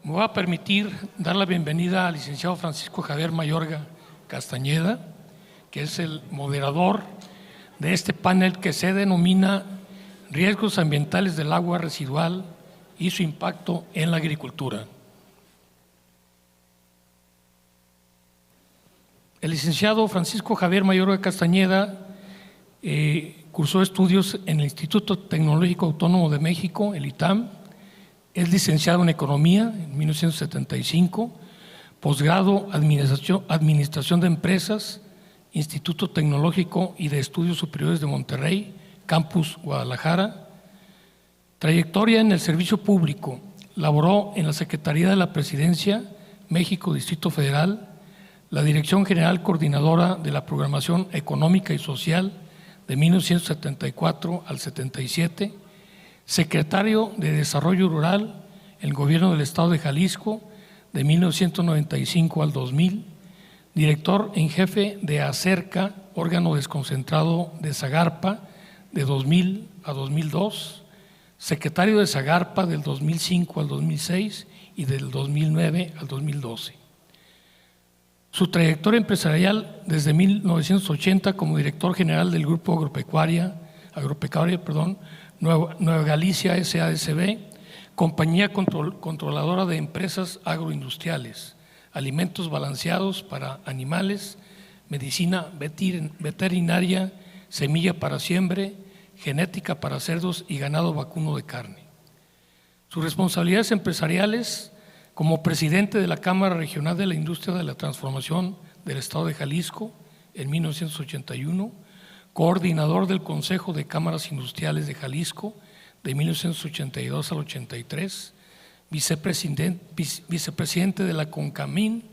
Me voy a permitir dar la bienvenida al licenciado Francisco Javier Mayorga Castañeda, que es el moderador de este panel que se denomina Riesgos ambientales del agua residual y su impacto en la agricultura. El licenciado Francisco Javier Mayorga Castañeda cursó estudios en el Instituto Tecnológico Autónomo de México, el ITAM. Es licenciado en Economía en 1975, posgrado Administración de Empresas, Instituto Tecnológico y de Estudios Superiores de Monterrey, Campus Guadalajara. Trayectoria en el servicio público. Laboró en la Secretaría de la Presidencia, México, Distrito Federal, la Dirección General Coordinadora de la Programación Económica y Social de 1974 al 77, secretario de Desarrollo Rural en el Gobierno del Estado de Jalisco de 1995 al 2000, director en jefe de ACERCA, órgano desconcentrado de Zagarpa de 2000 a 2002, secretario de Zagarpa del 2005 al 2006 y del 2009 al 2012. Su trayectoria empresarial desde 1980 como director general del Grupo Agropecuaria, Nueva Galicia SADCB, compañía controladora de empresas agroindustriales, alimentos balanceados para animales, medicina veterinaria, semilla para siembre, genética para cerdos y ganado vacuno de carne. Sus responsabilidades empresariales como presidente de la Cámara Regional de la Industria de la Transformación del Estado de Jalisco en 1981, coordinador del Consejo de Cámaras Industriales de Jalisco de 1982 al 83, vicepresidente de la CONCAMIN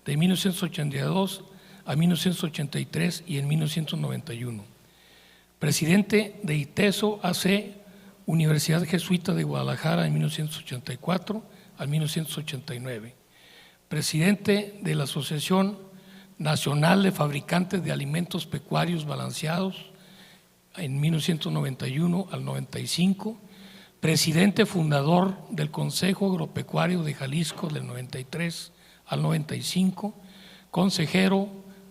de 1982 a 1983 y en 1991, presidente de ITESO AC, Universidad Jesuita de Guadalajara en 1984 al 1989, presidente de la Asociación Nacional de Fabricantes de Alimentos Pecuarios Balanceados en 1991 al 95, presidente fundador del Consejo Agropecuario de Jalisco del 93 al 95, consejero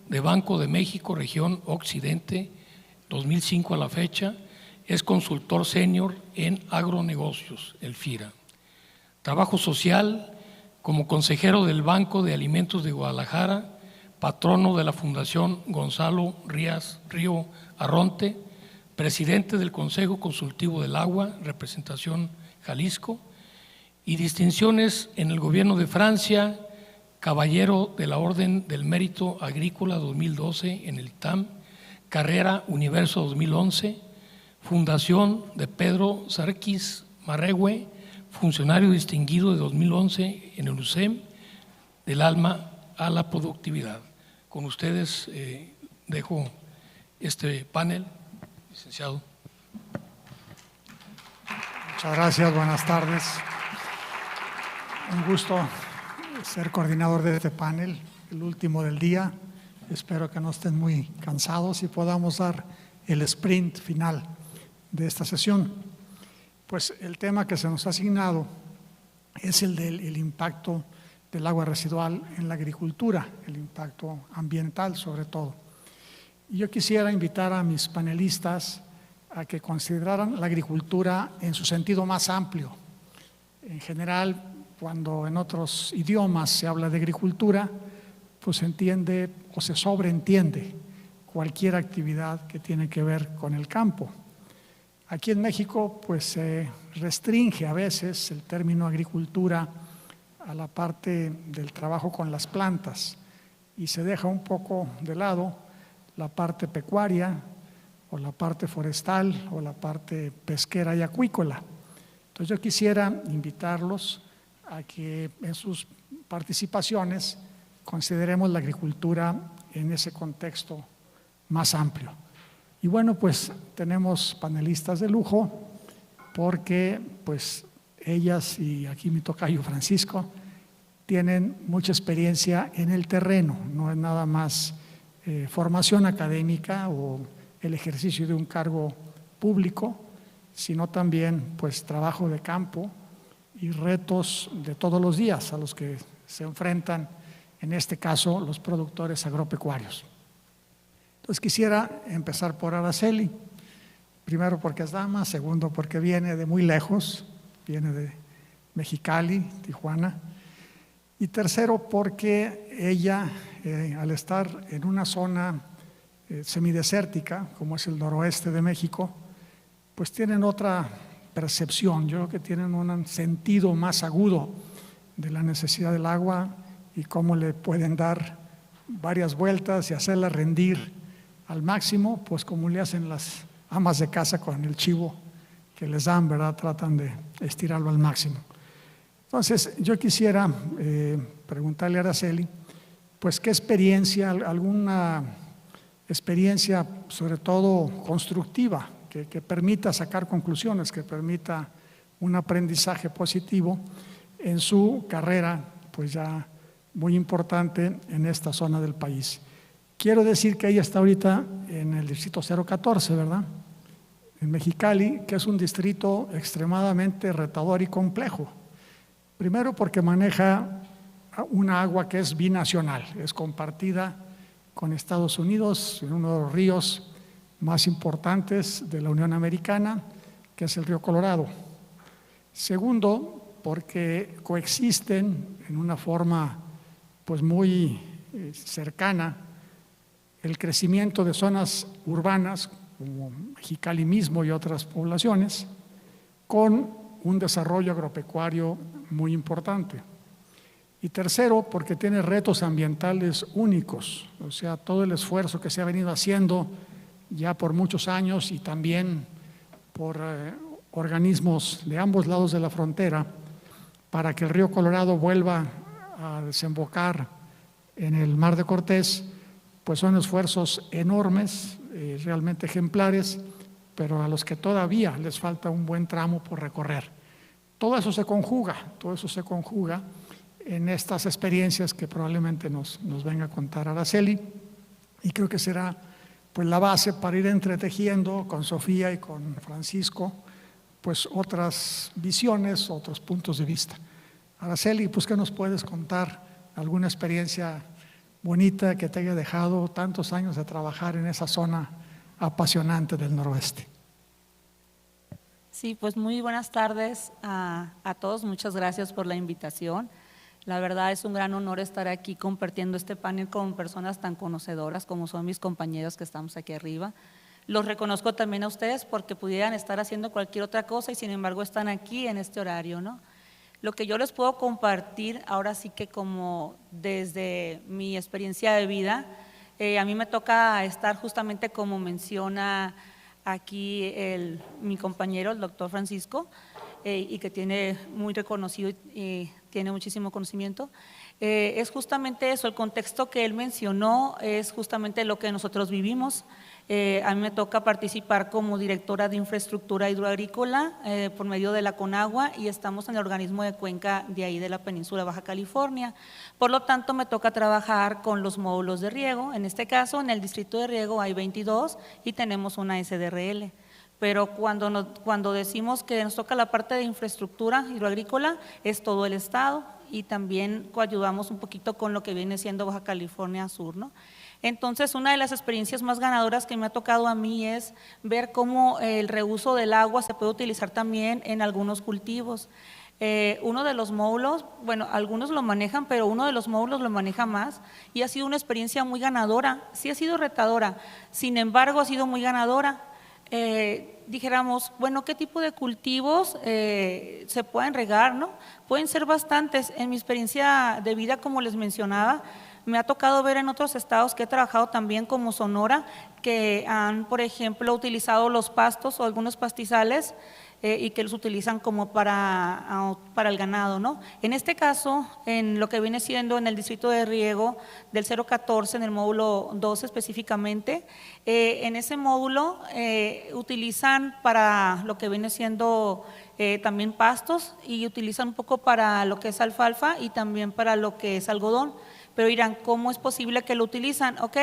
de Banco de México, Región Occidente, 2005 a la fecha, es consultor senior en agronegocios, el FIRA. Trabajo social como consejero del Banco de Alimentos de Guadalajara, patrono de la Fundación Gonzalo Río Arronte, presidente del Consejo Consultivo del Agua, representación Jalisco, y distinciones en el Gobierno de Francia, caballero de la Orden del Mérito Agrícola 2012 en el ITAM, carrera Universo 2011, Fundación de Pedro Sarquis Marregüe, funcionario distinguido de 2011 en el UCEM, del alma a la productividad. Con ustedes dejo este panel, licenciado. Muchas gracias, buenas tardes. Un gusto ser coordinador de este panel, el último del día. Espero que no estén muy cansados y podamos dar el sprint final de esta sesión. Pues el tema que se nos ha asignado es el del impacto del agua residual en la agricultura, el impacto ambiental sobre todo. Y yo quisiera invitar a mis panelistas a que consideraran la agricultura en su sentido más amplio. En general, cuando en otros idiomas se habla de agricultura, pues se entiende o se sobreentiende cualquier actividad que tiene que ver con el campo. Aquí en México, pues se restringe a veces el término agricultura a la parte del trabajo con las plantas y se deja un poco de lado la parte pecuaria o la parte forestal o la parte pesquera y acuícola. Entonces yo quisiera invitarlos a que en sus participaciones consideremos la agricultura en ese contexto más amplio. Y bueno, pues tenemos panelistas de lujo porque pues ellas y aquí mi tocayo Francisco tienen mucha experiencia en el terreno, no es nada más formación académica o el ejercicio de un cargo público, sino también pues trabajo de campo y retos de todos los días a los que se enfrentan, en este caso, los productores agropecuarios. Entonces quisiera empezar por Araceli, primero porque es dama, segundo porque viene de muy lejos, viene de Mexicali, Tijuana, y tercero porque ella, al estar en una zona semidesértica, como es el noroeste de México, pues tienen otra percepción, yo creo que tienen un sentido más agudo de la necesidad del agua y cómo le pueden dar varias vueltas y hacerla rendir al máximo, pues como le hacen las amas de casa con el chivo que les dan, ¿verdad? Tratan de estirarlo al máximo. Entonces, yo quisiera preguntarle a Araceli, pues qué experiencia, alguna experiencia sobre todo constructiva, que permita sacar conclusiones, que permita un aprendizaje positivo en su carrera, pues ya muy importante en esta zona del país. Quiero decir que ella está ahorita en el distrito 014, ¿verdad? En Mexicali, que es un distrito extremadamente retador y complejo. Primero porque maneja una agua que es binacional, es compartida con Estados Unidos en uno de los ríos más importantes de la Unión Americana, que es el río Colorado. Segundo, porque coexisten en una forma pues muy cercana el crecimiento de zonas urbanas como Mexicali mismo y otras poblaciones con un desarrollo agropecuario muy importante. Y tercero, porque tiene retos ambientales únicos, o sea, todo el esfuerzo que se ha venido haciendo ya por muchos años y también por organismos de ambos lados de la frontera para que el río Colorado vuelva a desembocar en el Mar de Cortés, pues son esfuerzos enormes, realmente ejemplares, pero a los que todavía les falta un buen tramo por recorrer. Todo eso se conjuga en estas experiencias que probablemente nos venga a contar Araceli, y creo que será pues la base para ir entretejiendo con Sofía y con Francisco pues otras visiones, otros puntos de vista. Araceli, pues ¿qué nos puedes contar? ¿Alguna experiencia bonita que te haya dejado tantos años de trabajar en esa zona apasionante del noroeste? Sí, pues muy buenas tardes a todos, muchas gracias por la invitación. La verdad es un gran honor estar aquí compartiendo este panel con personas tan conocedoras como son mis compañeros que estamos aquí arriba. Los reconozco también a ustedes porque pudieran estar haciendo cualquier otra cosa y sin embargo están aquí en este horario, ¿no? Lo que yo les puedo compartir ahora sí que como desde mi experiencia de vida, a mí me toca estar justamente como menciona aquí mi compañero, el doctor Francisco, y que tiene muy reconocido y tiene muchísimo conocimiento, es justamente eso, el contexto que él mencionó es justamente lo que nosotros vivimos. A mí me toca participar como directora de infraestructura hidroagrícola por medio de la Conagua y estamos en el organismo de cuenca de ahí de la península de Baja California. Por lo tanto, me toca trabajar con los módulos de riego. En este caso, en el distrito de riego hay 22 y tenemos una SDRL. Pero cuando decimos que nos toca la parte de infraestructura hidroagrícola, es todo el estado y también coayudamos un poquito con lo que viene siendo Baja California Sur, ¿no? Entonces, una de las experiencias más ganadoras que me ha tocado a mí es ver cómo el reuso del agua se puede utilizar también en algunos cultivos. Uno de los módulos, bueno, algunos lo manejan, pero uno de los módulos lo maneja más y ha sido una experiencia muy ganadora. Sí ha sido retadora, sin embargo ha sido muy ganadora. Dijéramos, bueno, ¿qué tipo de cultivos se pueden regar, no? Pueden ser bastantes. En mi experiencia de vida, como les mencionaba, me ha tocado ver en otros estados que he trabajado también como Sonora, que han, por ejemplo, utilizado los pastos o algunos pastizales y que los utilizan como para el ganado, ¿no? En este caso, en lo que viene siendo en el distrito de riego del 014, en el módulo 12 específicamente, en ese módulo utilizan para lo que viene siendo también pastos y utilizan un poco para lo que es alfalfa y también para lo que es algodón. Pero dirán, ¿cómo es posible que lo utilizan? Ok,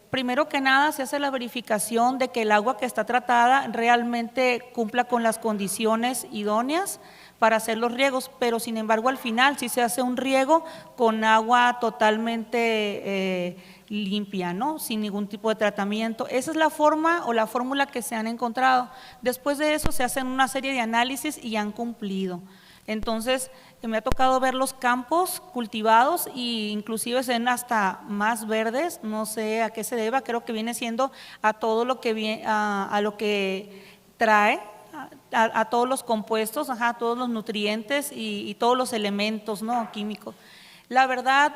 primero que nada se hace la verificación de que el agua que está tratada realmente cumpla con las condiciones idóneas para hacer los riegos, pero sin embargo al final sí se hace un riego con agua totalmente limpia, ¿no? Sin ningún tipo de tratamiento. Esa es la forma o la fórmula que se han encontrado. Después de eso se hacen una serie de análisis y han cumplido. Entonces, me ha tocado ver los campos cultivados e inclusive se ven hasta más verdes, no sé a qué se deba, creo que viene siendo a todo lo que, a lo que trae, a todos los compuestos, a todos los nutrientes y todos los elementos, ¿no?, químicos. La verdad,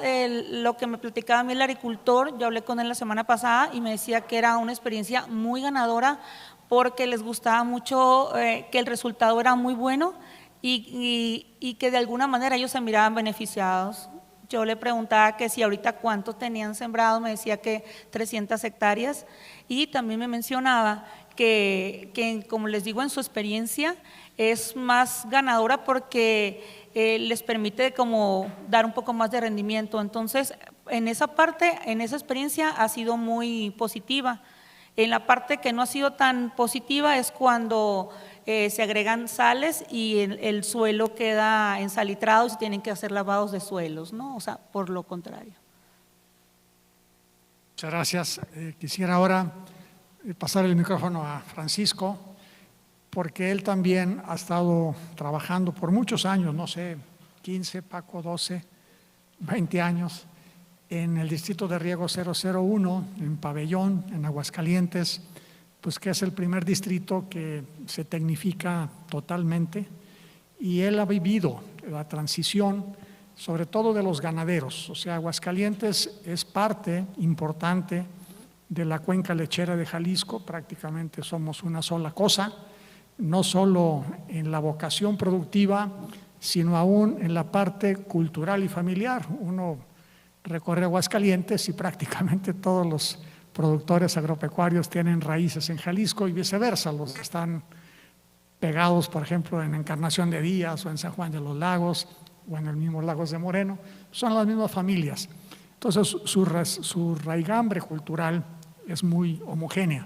lo que me platicaba a mí el agricultor, yo hablé con él la semana pasada y me decía que era una experiencia muy ganadora porque les gustaba mucho, que el resultado era muy bueno y que de alguna manera ellos se miraban beneficiados. Yo le preguntaba que si ahorita cuánto tenían sembrado, me decía que 300 hectáreas y también me mencionaba que como les digo, en su experiencia es más ganadora porque les permite como dar un poco más de rendimiento. Entonces, en esa parte, en esa experiencia ha sido muy positiva. En la parte que no ha sido tan positiva es cuando se agregan sales y el suelo queda ensalitrado y se tienen que hacer lavados de suelos, ¿no? O sea, por lo contrario. Muchas gracias. Quisiera ahora pasar el micrófono a Francisco, porque él también ha estado trabajando por muchos años, no sé, 15, Paco, 12, 20 años, en el distrito de riego 001, en Pabellón, en Aguascalientes, pues que es el primer distrito que se tecnifica totalmente, y él ha vivido la transición, sobre todo de los ganaderos. O sea, Aguascalientes es parte importante de la cuenca lechera de Jalisco, prácticamente somos una sola cosa, no solo en la vocación productiva, sino aún en la parte cultural y familiar. Uno recorre Aguascalientes y prácticamente todos los productores agropecuarios tienen raíces en Jalisco y viceversa, los que están pegados, por ejemplo, en Encarnación de Díaz o en San Juan de los Lagos o en el mismo Lagos de Moreno, son las mismas familias. Entonces, su raigambre cultural es muy homogénea.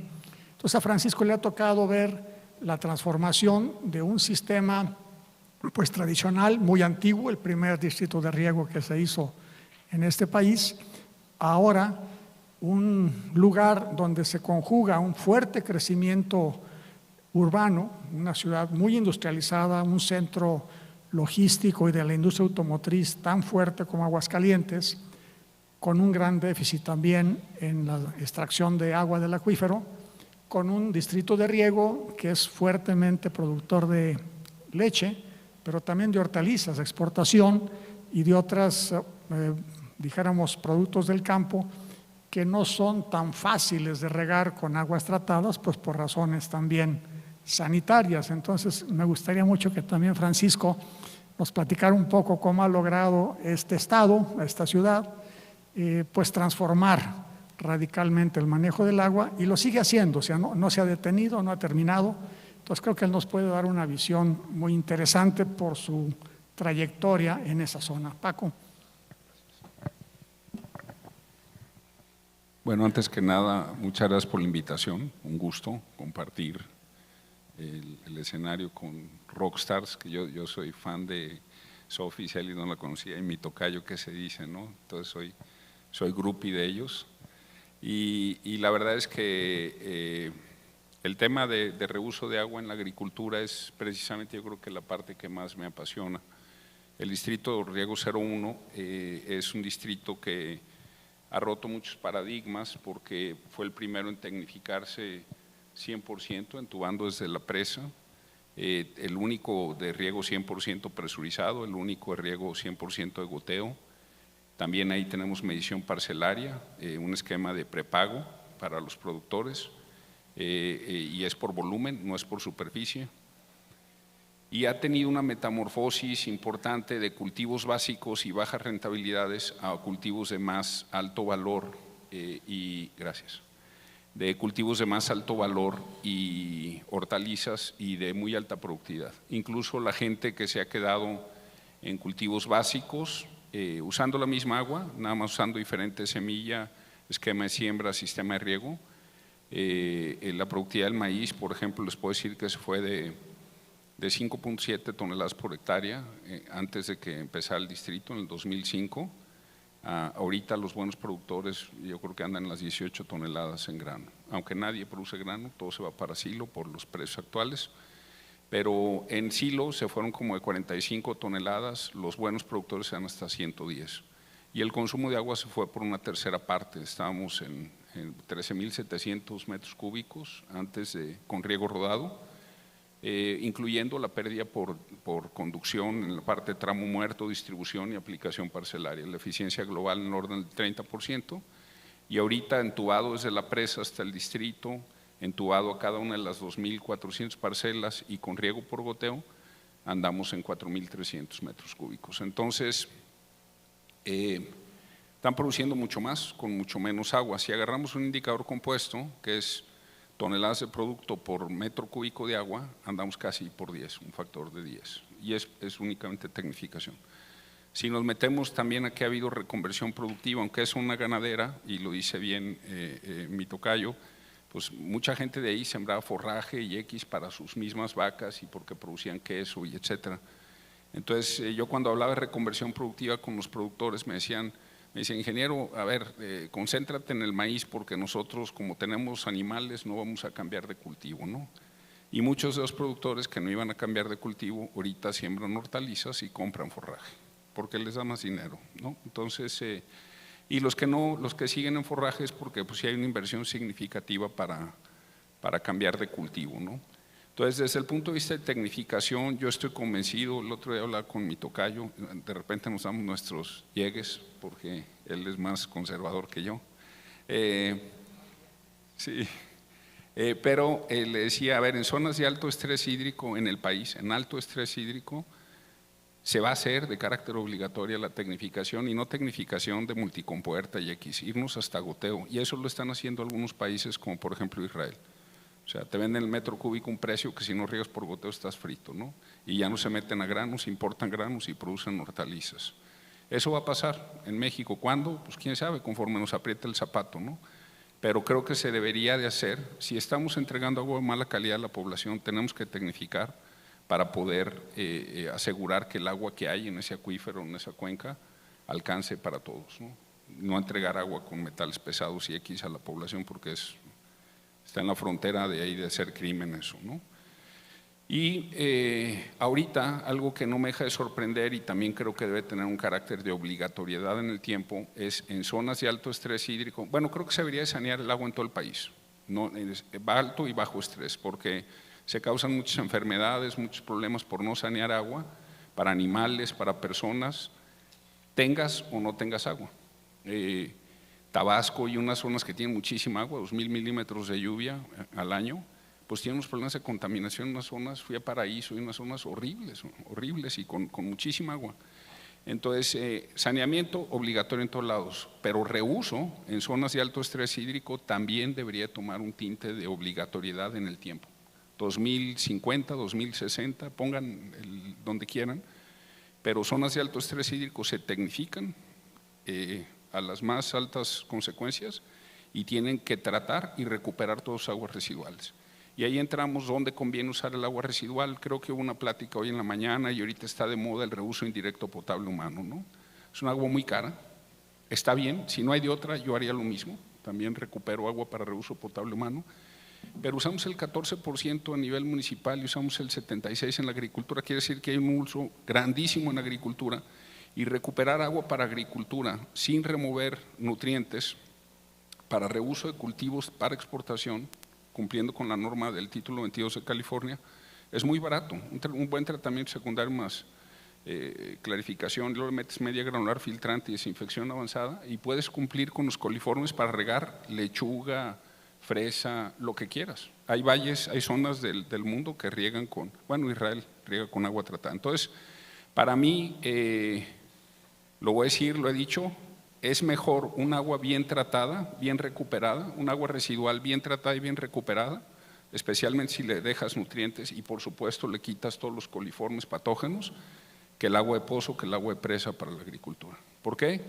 Entonces, a Francisco le ha tocado ver la transformación de un sistema pues tradicional, muy antiguo, el primer distrito de riego que se hizo en este país, ahora un lugar donde se conjuga un fuerte crecimiento urbano, una ciudad muy industrializada, un centro logístico y de la industria automotriz tan fuerte como Aguascalientes, con un gran déficit también en la extracción de agua del acuífero, con un distrito de riego que es fuertemente productor de leche, pero también de hortalizas, de exportación y de otras, dijéramos, productos del campo que no son tan fáciles de regar con aguas tratadas, pues por razones también sanitarias. Entonces, me gustaría mucho que también Francisco nos platicara un poco cómo ha logrado este estado, esta ciudad, pues transformar radicalmente el manejo del agua y lo sigue haciendo, o sea, no se ha detenido, no ha terminado. Entonces creo que él nos puede dar una visión muy interesante por su trayectoria en esa zona. Paco. Bueno, antes que nada, muchas gracias por la invitación, un gusto compartir el escenario con Rockstars, que yo soy fan de Sophie, si alguien no la conocía, y mi tocayo que se dice, ¿no? Entonces soy groupie de ellos. Y la verdad es que el tema de reuso de agua en la agricultura es precisamente, yo creo que la parte que más me apasiona. El distrito Riego 01 es un distrito que ha roto muchos paradigmas porque fue el primero en tecnificarse 100%, entubando desde la presa, el único de riego 100% presurizado, el único de riego 100% de goteo. También ahí tenemos medición parcelaria, un esquema de prepago para los productores y es por volumen, no es por superficie. Y ha tenido una metamorfosis importante de cultivos básicos y bajas rentabilidades a cultivos de más alto valor de cultivos de más alto valor y hortalizas y de muy alta productividad. Incluso la gente que se ha quedado en cultivos básicos, usando la misma agua, nada más usando diferente semilla, esquema de siembra, sistema de riego. La productividad del maíz, por ejemplo, les puedo decir que se fue de de 5.7 toneladas por hectárea antes de que empezara el distrito en el 2005. Ahorita los buenos productores yo creo que andan en las 18 toneladas en grano. Aunque nadie produce grano, todo se va para silo por los precios actuales. Pero en silo se fueron como de 45 toneladas, los buenos productores se dan hasta 110. Y el consumo de agua se fue por una tercera parte, estábamos en 13.700 metros cúbicos antes con riego rodado, incluyendo la pérdida por conducción en la parte de tramo muerto, distribución y aplicación parcelaria. La eficiencia global en el orden del 30%, y ahorita entubado desde la presa hasta el distrito, entubado a cada una de las 2.400 parcelas y con riego por goteo, andamos en 4.300 metros cúbicos. Entonces, están produciendo mucho más con mucho menos agua. Si agarramos un indicador compuesto, que es toneladas de producto por metro cúbico de agua, andamos casi por 10, un factor de 10, y es únicamente tecnificación. Si nos metemos también a que ha habido reconversión productiva, aunque es una ganadera, y lo dice bien mi tocayo, pues mucha gente de ahí sembraba forraje y X para sus mismas vacas y porque producían queso y etcétera. Entonces yo cuando hablaba de reconversión productiva con los productores me decían, ingeniero, a ver, concéntrate en el maíz porque nosotros como tenemos animales no vamos a cambiar de cultivo, ¿no? Y muchos de los productores que no iban a cambiar de cultivo ahorita siembran hortalizas y compran forraje porque les da más dinero, ¿no? Entonces, y los que siguen en forraje es porque pues sí hay una inversión significativa para cambiar de cultivo, ¿no? Entonces, desde el punto de vista de tecnificación, yo estoy convencido. El otro día hablaba con mi tocayo, de repente nos damos nuestros llegues porque él es más conservador que yo. Sí, pero le decía, a ver, en zonas de alto estrés hídrico en el país, en alto estrés hídrico, se va a hacer de carácter obligatoria la tecnificación, y no tecnificación de multicompuerta y X, irnos hasta goteo, y eso lo están haciendo algunos países como por ejemplo Israel. O sea, te venden el metro cúbico un precio que si no riegas por goteo estás frito, ¿no? Y ya no se meten a granos, importan granos y producen hortalizas. Eso va a pasar en México. ¿Cuándo? Pues quién sabe, conforme nos aprieta el zapato, ¿no? Pero creo que se debería de hacer. Si estamos entregando agua de mala calidad a la población, tenemos que tecnificar para poder asegurar que el agua que hay en ese acuífero, en esa cuenca, alcance para todos, ¿no? No entregar agua con metales pesados y X a la población porque está en la frontera de ahí de hacer crimen eso, ¿no? Y ahorita algo que no me deja de sorprender y también creo que debe tener un carácter de obligatoriedad en el tiempo es en zonas de alto estrés hídrico. Bueno, creo que se debería de sanear el agua en todo el país, ¿no? Alto y bajo estrés, porque se causan muchas enfermedades, muchos problemas por no sanear agua para animales, para personas, tengas o no tengas agua. Tabasco y unas zonas que tienen muchísima agua, 2.000 milímetros de lluvia al año, pues tienen unos problemas de contaminación en unas zonas. Fui a Paraíso y unas zonas horribles y con muchísima agua. Entonces, saneamiento obligatorio en todos lados, pero reuso en zonas de alto estrés hídrico también debería tomar un tinte de obligatoriedad en el tiempo. 2050, 2060, pongan donde quieran, pero zonas de alto estrés hídrico se tecnifican a las más altas consecuencias y tienen que tratar y recuperar todas las aguas residuales. Y ahí entramos donde conviene usar el agua residual. Creo que hubo una plática hoy en la mañana y ahorita está de moda el reuso indirecto potable humano, ¿no? Es un agua muy cara, está bien, si no hay de otra yo haría lo mismo, también recupero agua para reuso potable humano, pero usamos el 14% a nivel municipal y usamos el 76% en la agricultura. Quiere decir que hay un uso grandísimo en la agricultura, y recuperar agua para agricultura sin remover nutrientes para reuso de cultivos para exportación, cumpliendo con la norma del título 22 de California, es muy barato. Un buen tratamiento secundario más clarificación, luego le metes media granular filtrante y desinfección avanzada y puedes cumplir con los coliformes para regar lechuga, fresa, lo que quieras. Hay valles, hay zonas del mundo que riegan con, bueno, Israel riega con agua tratada. Entonces, para mí, lo voy a decir, lo he dicho, es mejor un agua bien tratada, bien recuperada, un agua residual bien tratada y bien recuperada, especialmente si le dejas nutrientes y por supuesto le quitas todos los coliformes patógenos, que el agua de pozo, que el agua de presa para la agricultura. ¿Por qué?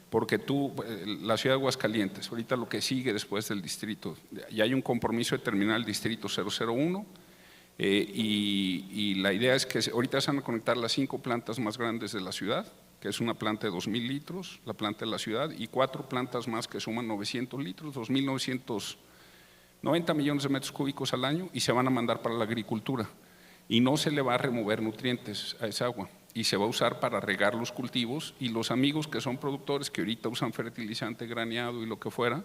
Porque la ciudad de Aguascalientes, ahorita lo que sigue después del distrito, ya hay un compromiso de terminar el distrito 001, y la idea es que ahorita se van a conectar las 5 plantas más grandes de la ciudad, que es una planta de 2.000 litros, la planta de la ciudad, y 4 plantas más que suman 900 litros, 2.990 millones de metros cúbicos al año, y se van a mandar para la agricultura. Y no se le va a remover nutrientes a esa agua, y se va a usar para regar los cultivos, y los amigos que son productores, que ahorita usan fertilizante graneado y lo que fuera,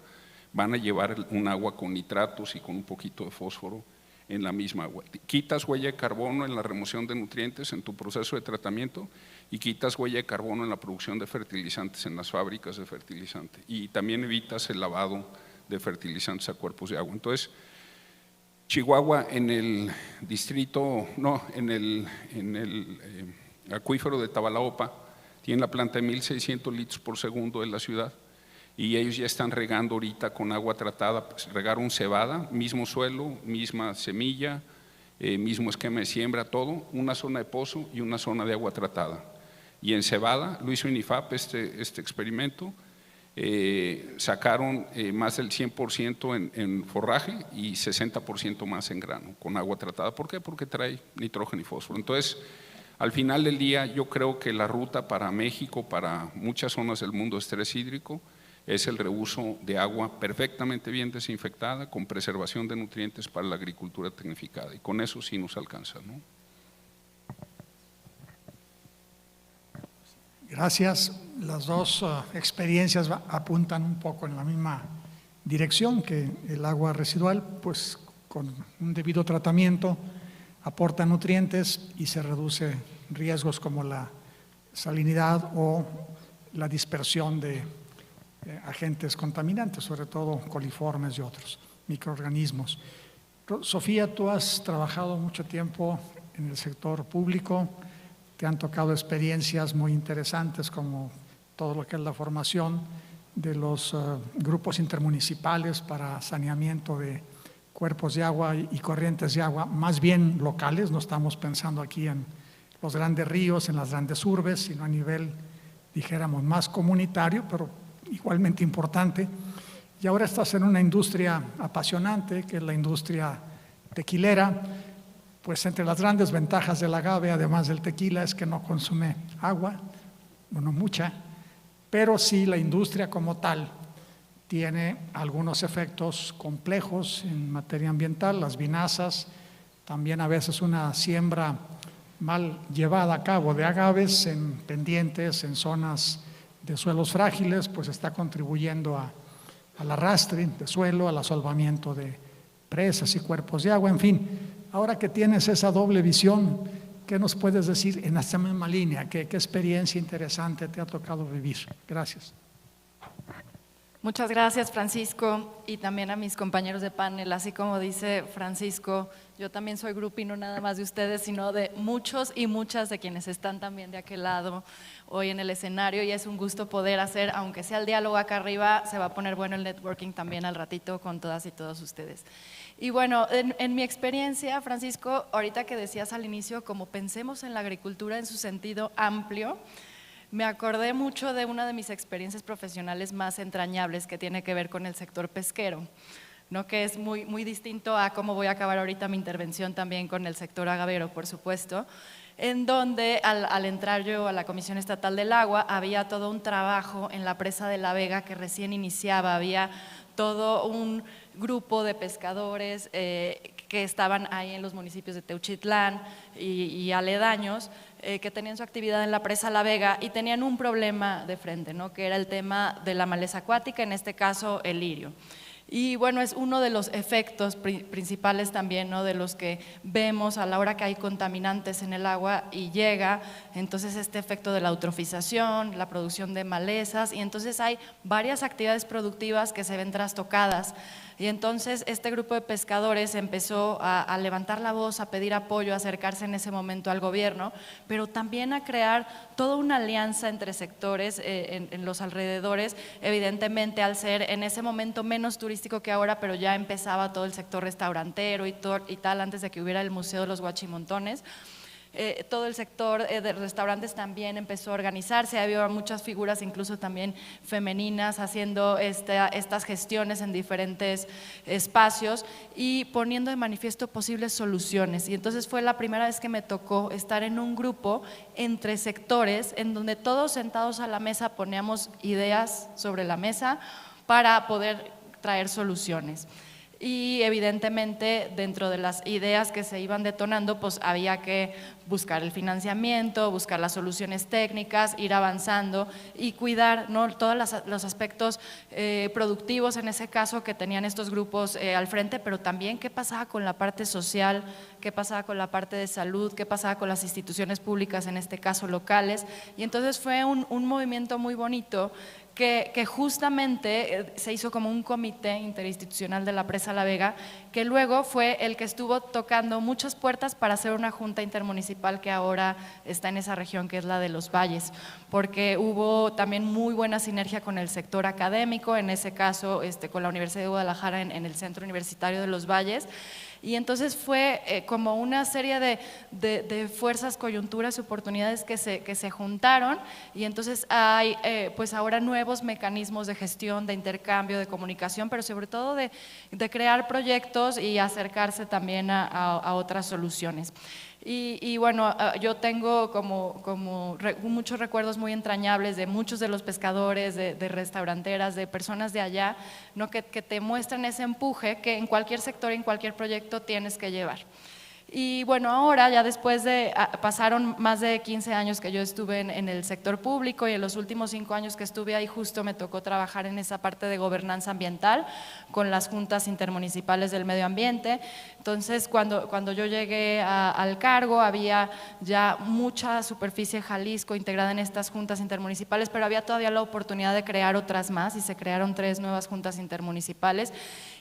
van a llevar un agua con nitratos y con un poquito de fósforo en la misma agua. Quitas huella de carbono en la remoción de nutrientes en tu proceso de tratamiento y quitas huella de carbono en la producción de fertilizantes en las fábricas de fertilizante, y también evitas el lavado de fertilizantes a cuerpos de agua. Entonces, Chihuahua en el distrito, no, en el acuífero de Tabalaopa tiene la planta de 1.600 litros por segundo de la ciudad, y ellos ya están regando ahorita con agua tratada. Pues regaron cebada, mismo suelo, misma semilla, mismo esquema de siembra, todo, una zona de pozo y una zona de agua tratada. Y en cebada, lo hizo INIFAP este experimento, sacaron más del 100% en forraje y 60% más en grano, con agua tratada. ¿Por qué? Porque trae nitrógeno y fósforo. Entonces, al final del día, yo creo que la ruta para México, para muchas zonas del mundo de estrés hídrico, es el reuso de agua perfectamente bien desinfectada, con preservación de nutrientes para la agricultura tecnificada, y con eso sí nos alcanza, ¿no? Gracias. Las dos experiencias apuntan un poco en la misma dirección, que el agua residual, pues con un debido tratamiento, aporta nutrientes y se reduce riesgos como la salinidad o la dispersión de agentes contaminantes, sobre todo coliformes y otros microorganismos. Sofía, tú has trabajado mucho tiempo en el sector público, te han tocado experiencias muy interesantes como todo lo que es la formación de los grupos intermunicipales para saneamiento de cuerpos de agua y corrientes de agua, más bien locales. No estamos pensando aquí en los grandes ríos, en las grandes urbes, sino a nivel, dijéramos, más comunitario, pero igualmente importante. Y ahora estás en una industria apasionante, que es la industria tequilera. Pues entre las grandes ventajas del agave, además del tequila, es que no consume agua, bueno, mucha, pero sí la industria como tal tiene algunos efectos complejos en materia ambiental, las vinazas, también a veces una siembra mal llevada a cabo de agaves en pendientes, en zonas de suelos frágiles, pues está contribuyendo al arrastre de suelo, al asolvamiento de presas y cuerpos de agua, en fin. Ahora que tienes esa doble visión, ¿qué nos puedes decir en esta misma línea? ¿Qué experiencia interesante te ha tocado vivir? Gracias. Muchas gracias, Francisco, y también a mis compañeros de panel. Así como dice Francisco, yo también soy grupi, no nada más de ustedes, sino de muchos y muchas de quienes están también de aquel lado hoy en el escenario, y es un gusto poder hacer, aunque sea el diálogo acá arriba, se va a poner bueno el networking también al ratito con todas y todos ustedes. Y bueno, en mi experiencia, Francisco, ahorita que decías al inicio, como pensemos en la agricultura en su sentido amplio, me acordé mucho de una de mis experiencias profesionales más entrañables, que tiene que ver con el sector pesquero, ¿no? Que es muy, muy distinto a cómo voy a acabar ahorita mi intervención también con el sector agavero, por supuesto, en donde al entrar yo a la Comisión Estatal del Agua había todo un trabajo en la presa de La Vega que recién iniciaba, había todo un grupo de pescadores que estaban ahí en los municipios de Teuchitlán y aledaños, que tenían su actividad en la presa La Vega y tenían un problema de frente, ¿no? Que era el tema de la maleza acuática, en este caso el lirio. Y bueno, es uno de los efectos principales también, ¿no? De los que vemos a la hora que hay contaminantes en el agua y llega entonces este efecto de la eutrofización, la producción de malezas, y entonces hay varias actividades productivas que se ven trastocadas. Y entonces este grupo de pescadores empezó a levantar la voz, a pedir apoyo, a acercarse en ese momento al gobierno, pero también a crear toda una alianza entre sectores en los alrededores, evidentemente al ser en ese momento menos turístico que ahora, pero ya empezaba todo el sector restaurantero y tal, antes de que hubiera el Museo de los Guachimontones. todo el sector de restaurantes también empezó a organizarse, había muchas figuras incluso también femeninas haciendo estas gestiones en diferentes espacios y poniendo de manifiesto posibles soluciones. Y entonces fue la primera vez que me tocó estar en un grupo entre sectores en donde todos sentados a la mesa poníamos ideas sobre la mesa para poder traer soluciones. Y evidentemente dentro de las ideas que se iban detonando, pues había que buscar el financiamiento, buscar las soluciones técnicas, ir avanzando y cuidar, ¿no?, todos los aspectos productivos en ese caso que tenían estos grupos al frente, pero también qué pasaba con la parte social, qué pasaba con la parte de salud, qué pasaba con las instituciones públicas, en este caso locales. Y entonces fue un movimiento muy bonito que justamente se hizo como un comité interinstitucional de la Presa La Vega, que luego fue el que estuvo tocando muchas puertas para hacer una junta intermunicipal que ahora está en esa región, que es la de Los Valles, porque hubo también muy buena sinergia con el sector académico, en ese caso con la Universidad de Guadalajara en el Centro Universitario de Los Valles. Y entonces fue como una serie de fuerzas, coyunturas, oportunidades que se juntaron, y entonces hay pues ahora nuevos mecanismos de gestión, de intercambio, de comunicación, pero sobre todo de crear proyectos y acercarse también a otras soluciones. Y bueno, yo tengo muchos recuerdos muy entrañables de muchos de los pescadores, de restauranteras, de personas de allá, ¿no?, que te muestran ese empuje que en cualquier sector, en cualquier proyecto tienes que llevar. Y bueno, ahora ya después pasaron más de 15 años que yo estuve en el sector público, y en los últimos 5 años que estuve ahí justo me tocó trabajar en esa parte de gobernanza ambiental con las juntas intermunicipales del medio ambiente. Entonces cuando yo llegué al cargo había ya mucha superficie Jalisco integrada en estas juntas intermunicipales, pero había todavía la oportunidad de crear otras más, y se crearon 3 nuevas juntas intermunicipales,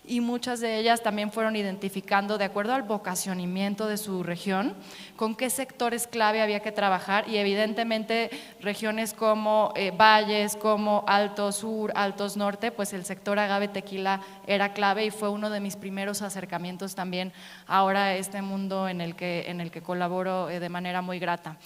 y muchas de ellas también fueron identificando, de acuerdo al vocacionamiento de su región, con qué sectores clave había que trabajar, y evidentemente regiones como Valles, como Alto Sur, Altos Norte, pues el sector agave tequila era clave, y fue uno de mis primeros acercamientos también ahora a este mundo en el que colaboro de manera muy grata.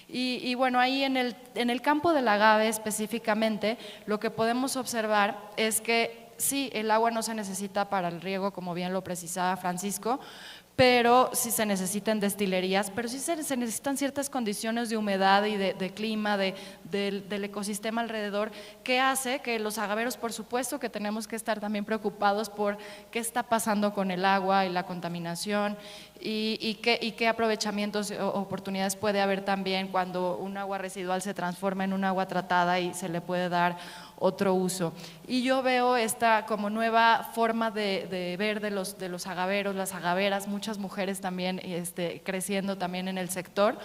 Y bueno, ahí en el campo del agave específicamente, lo que podemos observar es que sí, el agua no se necesita para el riego, como bien lo precisaba Francisco, pero sí se necesitan destilerías, pero sí se necesitan ciertas condiciones de humedad y de clima, del ecosistema alrededor, que hace que los agaveros, por supuesto que tenemos que estar también preocupados por qué está pasando con el agua y la contaminación, y qué aprovechamientos o oportunidades puede haber también cuando un agua residual se transforma en un agua tratada y se le puede dar otro uso. Y yo veo esta como nueva forma de ver de los agaveros, las agaveras, muchas mujeres también creciendo también en el sector,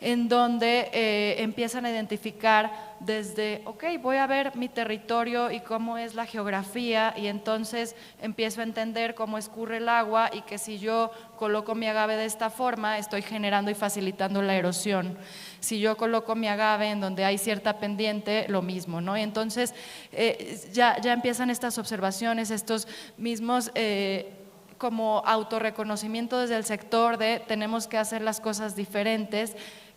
en donde empiezan a identificar desde, ok, voy a ver mi territorio y cómo es la geografía, y entonces empiezo a entender cómo escurre el agua, y que si yo coloco mi agave de esta forma, estoy generando y facilitando la erosión. Si yo coloco mi agave en donde hay cierta pendiente, lo mismo, ¿no? Y entonces ya empiezan estas observaciones, estos mismos como autorreconocimiento desde el sector de tenemos que hacer las cosas diferentes.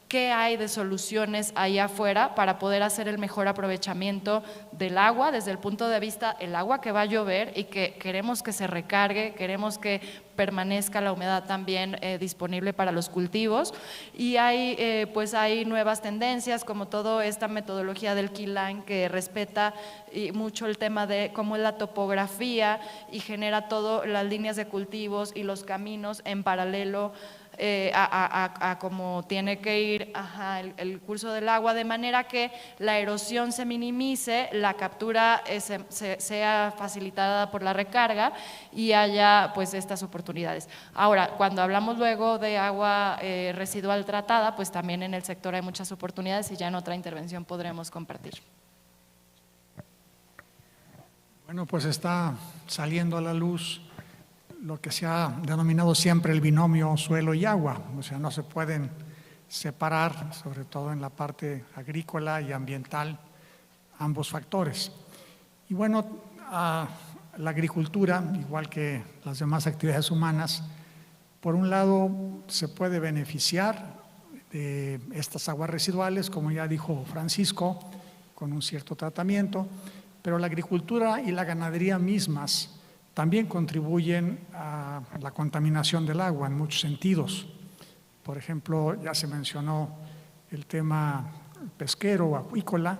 ¿Qué hay de soluciones ahí afuera para poder hacer el mejor aprovechamiento del agua desde el punto de vista el agua que va a llover y que queremos que se recargue, queremos que permanezca la humedad también disponible para los cultivos? Y pues hay nuevas tendencias, como toda esta metodología del keyline, que respeta mucho el tema de cómo es la topografía y genera todas las líneas de cultivos y los caminos en paralelo a cómo tiene que ir el curso del agua, de manera que la erosión se minimice, la captura sea facilitada por la recarga y haya pues estas oportunidades. Ahora, cuando hablamos luego de agua residual tratada, pues también en el sector hay muchas oportunidades, y ya en otra intervención podremos compartir. Bueno, pues está saliendo a la luz lo que se ha denominado siempre el binomio suelo y agua, o sea, no se pueden separar, sobre todo en la parte agrícola y ambiental, ambos factores. Y bueno, la agricultura, igual que las demás actividades humanas, por un lado se puede beneficiar de estas aguas residuales, como ya dijo Francisco, con un cierto tratamiento, pero la agricultura y la ganadería mismas también contribuyen a la contaminación del agua en muchos sentidos. Por ejemplo, ya se mencionó el tema pesquero o acuícola,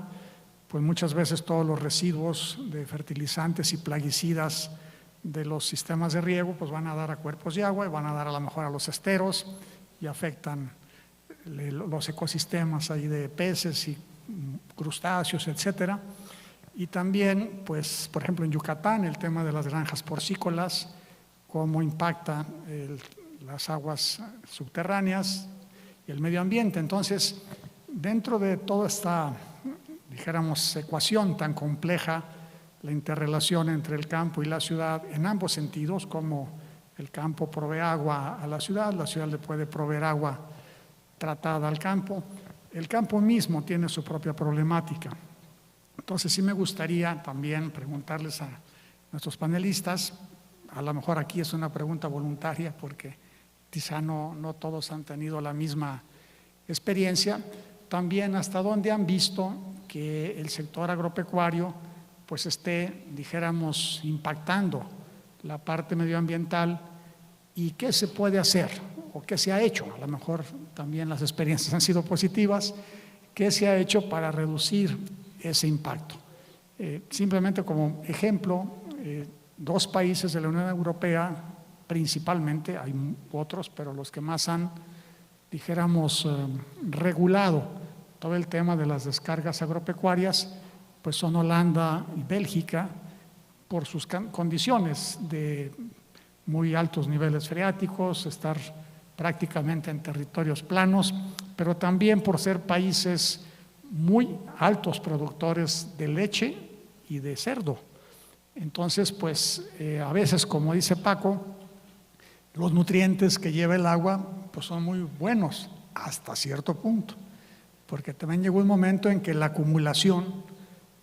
pues muchas veces todos los residuos de fertilizantes y plaguicidas de los sistemas de riego pues van a dar a cuerpos de agua y van a dar a lo mejor a los esteros y afectan los ecosistemas ahí de peces y crustáceos, etcétera. Y también, pues, por ejemplo, en Yucatán, el tema de las granjas porcícolas, cómo impacta las aguas subterráneas y el medio ambiente. Entonces, dentro de toda esta, dijéramos, ecuación tan compleja, la interrelación entre el campo y la ciudad en ambos sentidos, como el campo provee agua a la ciudad le puede proveer agua tratada al campo, el campo mismo tiene su propia problemática. Entonces sí me gustaría también preguntarles a nuestros panelistas, a lo mejor aquí es una pregunta voluntaria porque quizá no todos han tenido la misma experiencia, también hasta dónde han visto que el sector agropecuario pues esté, dijéramos, impactando la parte medioambiental y qué se puede hacer o qué se ha hecho. A lo mejor también las experiencias han sido positivas. ¿Qué se ha hecho para reducir ese impacto? Simplemente como ejemplo, 2 países de la Unión Europea principalmente, hay otros, pero los que más han, dijéramos, regulado todo el tema de las descargas agropecuarias, pues son Holanda y Bélgica, por sus condiciones de muy altos niveles freáticos, estar prácticamente en territorios planos, pero también por ser países muy altos productores de leche y de cerdo. Entonces, pues a veces, como dice Paco, los nutrientes que lleva el agua pues son muy buenos hasta cierto punto, porque también llegó un momento en que la acumulación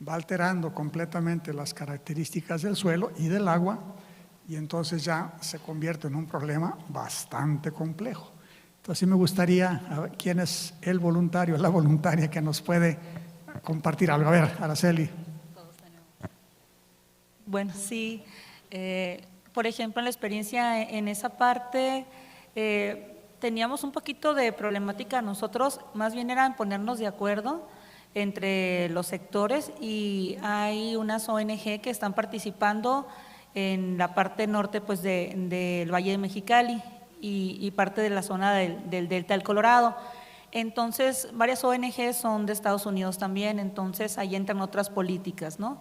va alterando completamente las características del suelo y del agua, y entonces ya se convierte en un problema bastante complejo. Entonces sí me gustaría, a ver, ¿quién es el voluntario, la voluntaria que nos puede compartir algo? A ver, Araceli. Bueno, sí. Por ejemplo, en la experiencia en esa parte, teníamos un poquito de problemática nosotros, más bien era en ponernos de acuerdo entre los sectores, y hay unas ONG que están participando en la parte norte pues del Valle de Mexicali y parte de la zona del Delta del Colorado. Entonces, varias ONG son de Estados Unidos también, entonces ahí entran otras políticas, ¿no?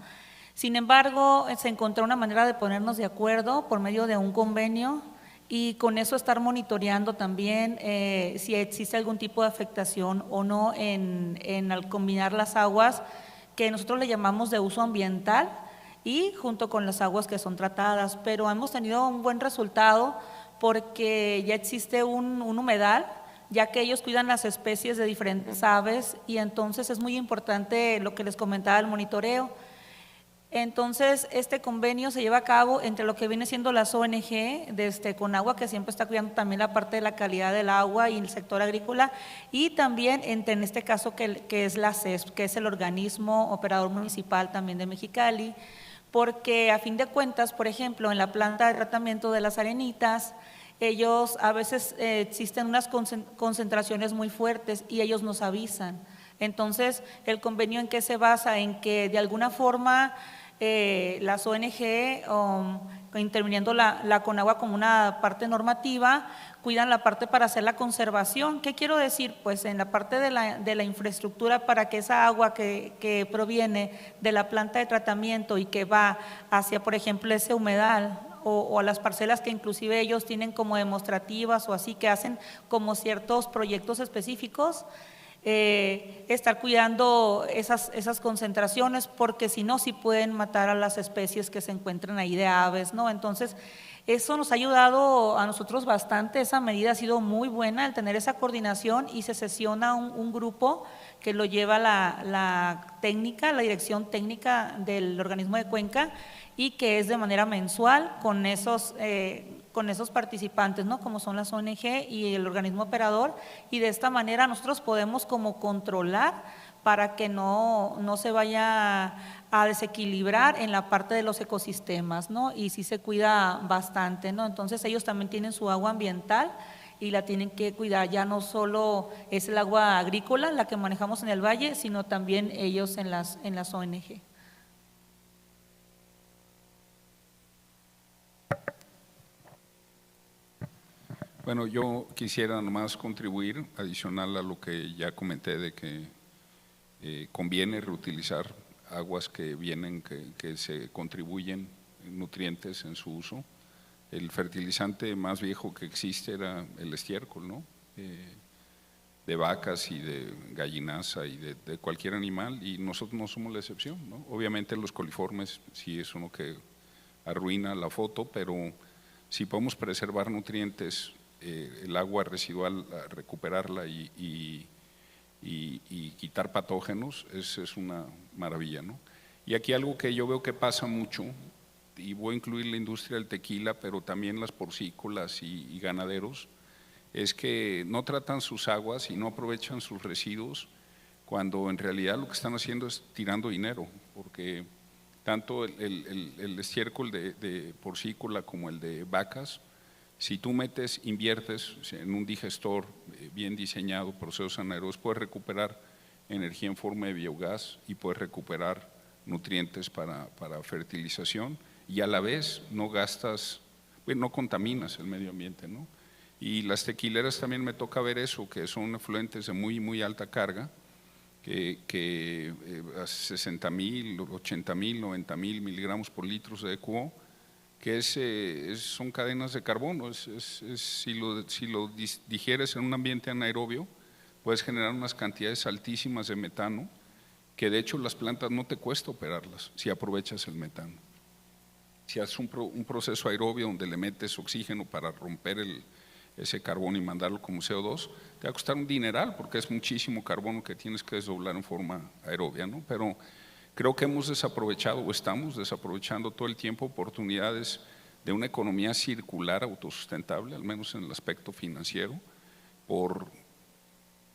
Sin embargo, se encontró una manera de ponernos de acuerdo por medio de un convenio y con eso estar monitoreando también si existe algún tipo de afectación o no al combinar las aguas que nosotros le llamamos de uso ambiental y junto con las aguas que son tratadas, pero hemos tenido un buen resultado porque ya existe un humedal, ya que ellos cuidan las especies de diferentes aves y entonces es muy importante lo que les comentaba, el monitoreo. Entonces, este convenio se lleva a cabo entre lo que viene siendo las ONG Conagua, que siempre está cuidando también la parte de la calidad del agua y el sector agrícola, y también en este caso que es la CESP, que es el organismo operador municipal también de Mexicali, porque a fin de cuentas, por ejemplo, en la planta de tratamiento de las Arenitas, ellos a veces existen unas concentraciones muy fuertes y ellos nos avisan. Entonces, el convenio en qué se basa, en que de alguna forma las ONG, interviniendo la Conagua como una parte normativa, cuidan la parte para hacer la conservación. ¿Qué quiero decir? Pues en la parte de la infraestructura para que esa agua que proviene de la planta de tratamiento y que va hacia, por ejemplo, ese humedal o a las parcelas que inclusive ellos tienen como demostrativas o así, que hacen como ciertos proyectos específicos, estar cuidando esas concentraciones, porque si no, sí pueden matar a las especies que se encuentran ahí de aves, ¿no? Entonces, eso nos ha ayudado a nosotros bastante, esa medida ha sido muy buena, el tener esa coordinación, y se sesiona un grupo que lo lleva la dirección técnica del organismo de Cuenca, y que es de manera mensual con esos participantes, ¿no? Como son las ONG y el organismo operador, y de esta manera nosotros podemos como controlar para que no se vaya a desequilibrar en la parte de los ecosistemas, ¿no? Y sí se cuida bastante, ¿no? Entonces ellos también tienen su agua ambiental y la tienen que cuidar, ya no solo es el agua agrícola la que manejamos en el valle, sino también ellos en las ONG. Bueno, yo quisiera nomás contribuir, adicional a lo que ya comenté de que conviene reutilizar aguas que vienen, que se contribuyen nutrientes en su uso. El fertilizante más viejo que existe era el estiércol, ¿no? De vacas y de gallinaza y de cualquier animal, y nosotros no somos la excepción, ¿no? Obviamente los coliformes sí es uno que arruina la foto, pero si podemos preservar nutrientes, el agua residual, recuperarla y quitar patógenos, es una maravilla, ¿no? Y aquí algo que yo veo que pasa mucho, y voy a incluir la industria del tequila, pero también las porcícolas y ganaderos, es que no tratan sus aguas y no aprovechan sus residuos, cuando en realidad lo que están haciendo es tirando dinero, porque tanto el estiércol de porcícola como el de vacas, si tú inviertes en un digestor bien diseñado, procesos anaerobios, puedes recuperar energía en forma de biogás y puedes recuperar nutrientes para fertilización, y a la vez no gastas, bueno, no contaminas el medio ambiente, ¿no? Y las tequileras también me toca ver eso, que son efluentes de muy alta carga, que a 60,000, 80,000, 90,000 miligramos por litro de EQO, que son cadenas de carbono. Si lo digieres en un ambiente anaerobio, puedes generar unas cantidades altísimas de metano, que de hecho las plantas no te cuesta operarlas si aprovechas el metano. Si haces un proceso aerobio donde le metes oxígeno para romper ese carbono y mandarlo como CO2, te va a costar un dineral, porque es muchísimo carbono que tienes que desdoblar en forma aerobia, ¿no? Pero creo que hemos desaprovechado o estamos desaprovechando todo el tiempo oportunidades de una economía circular autosustentable, al menos en el aspecto financiero, por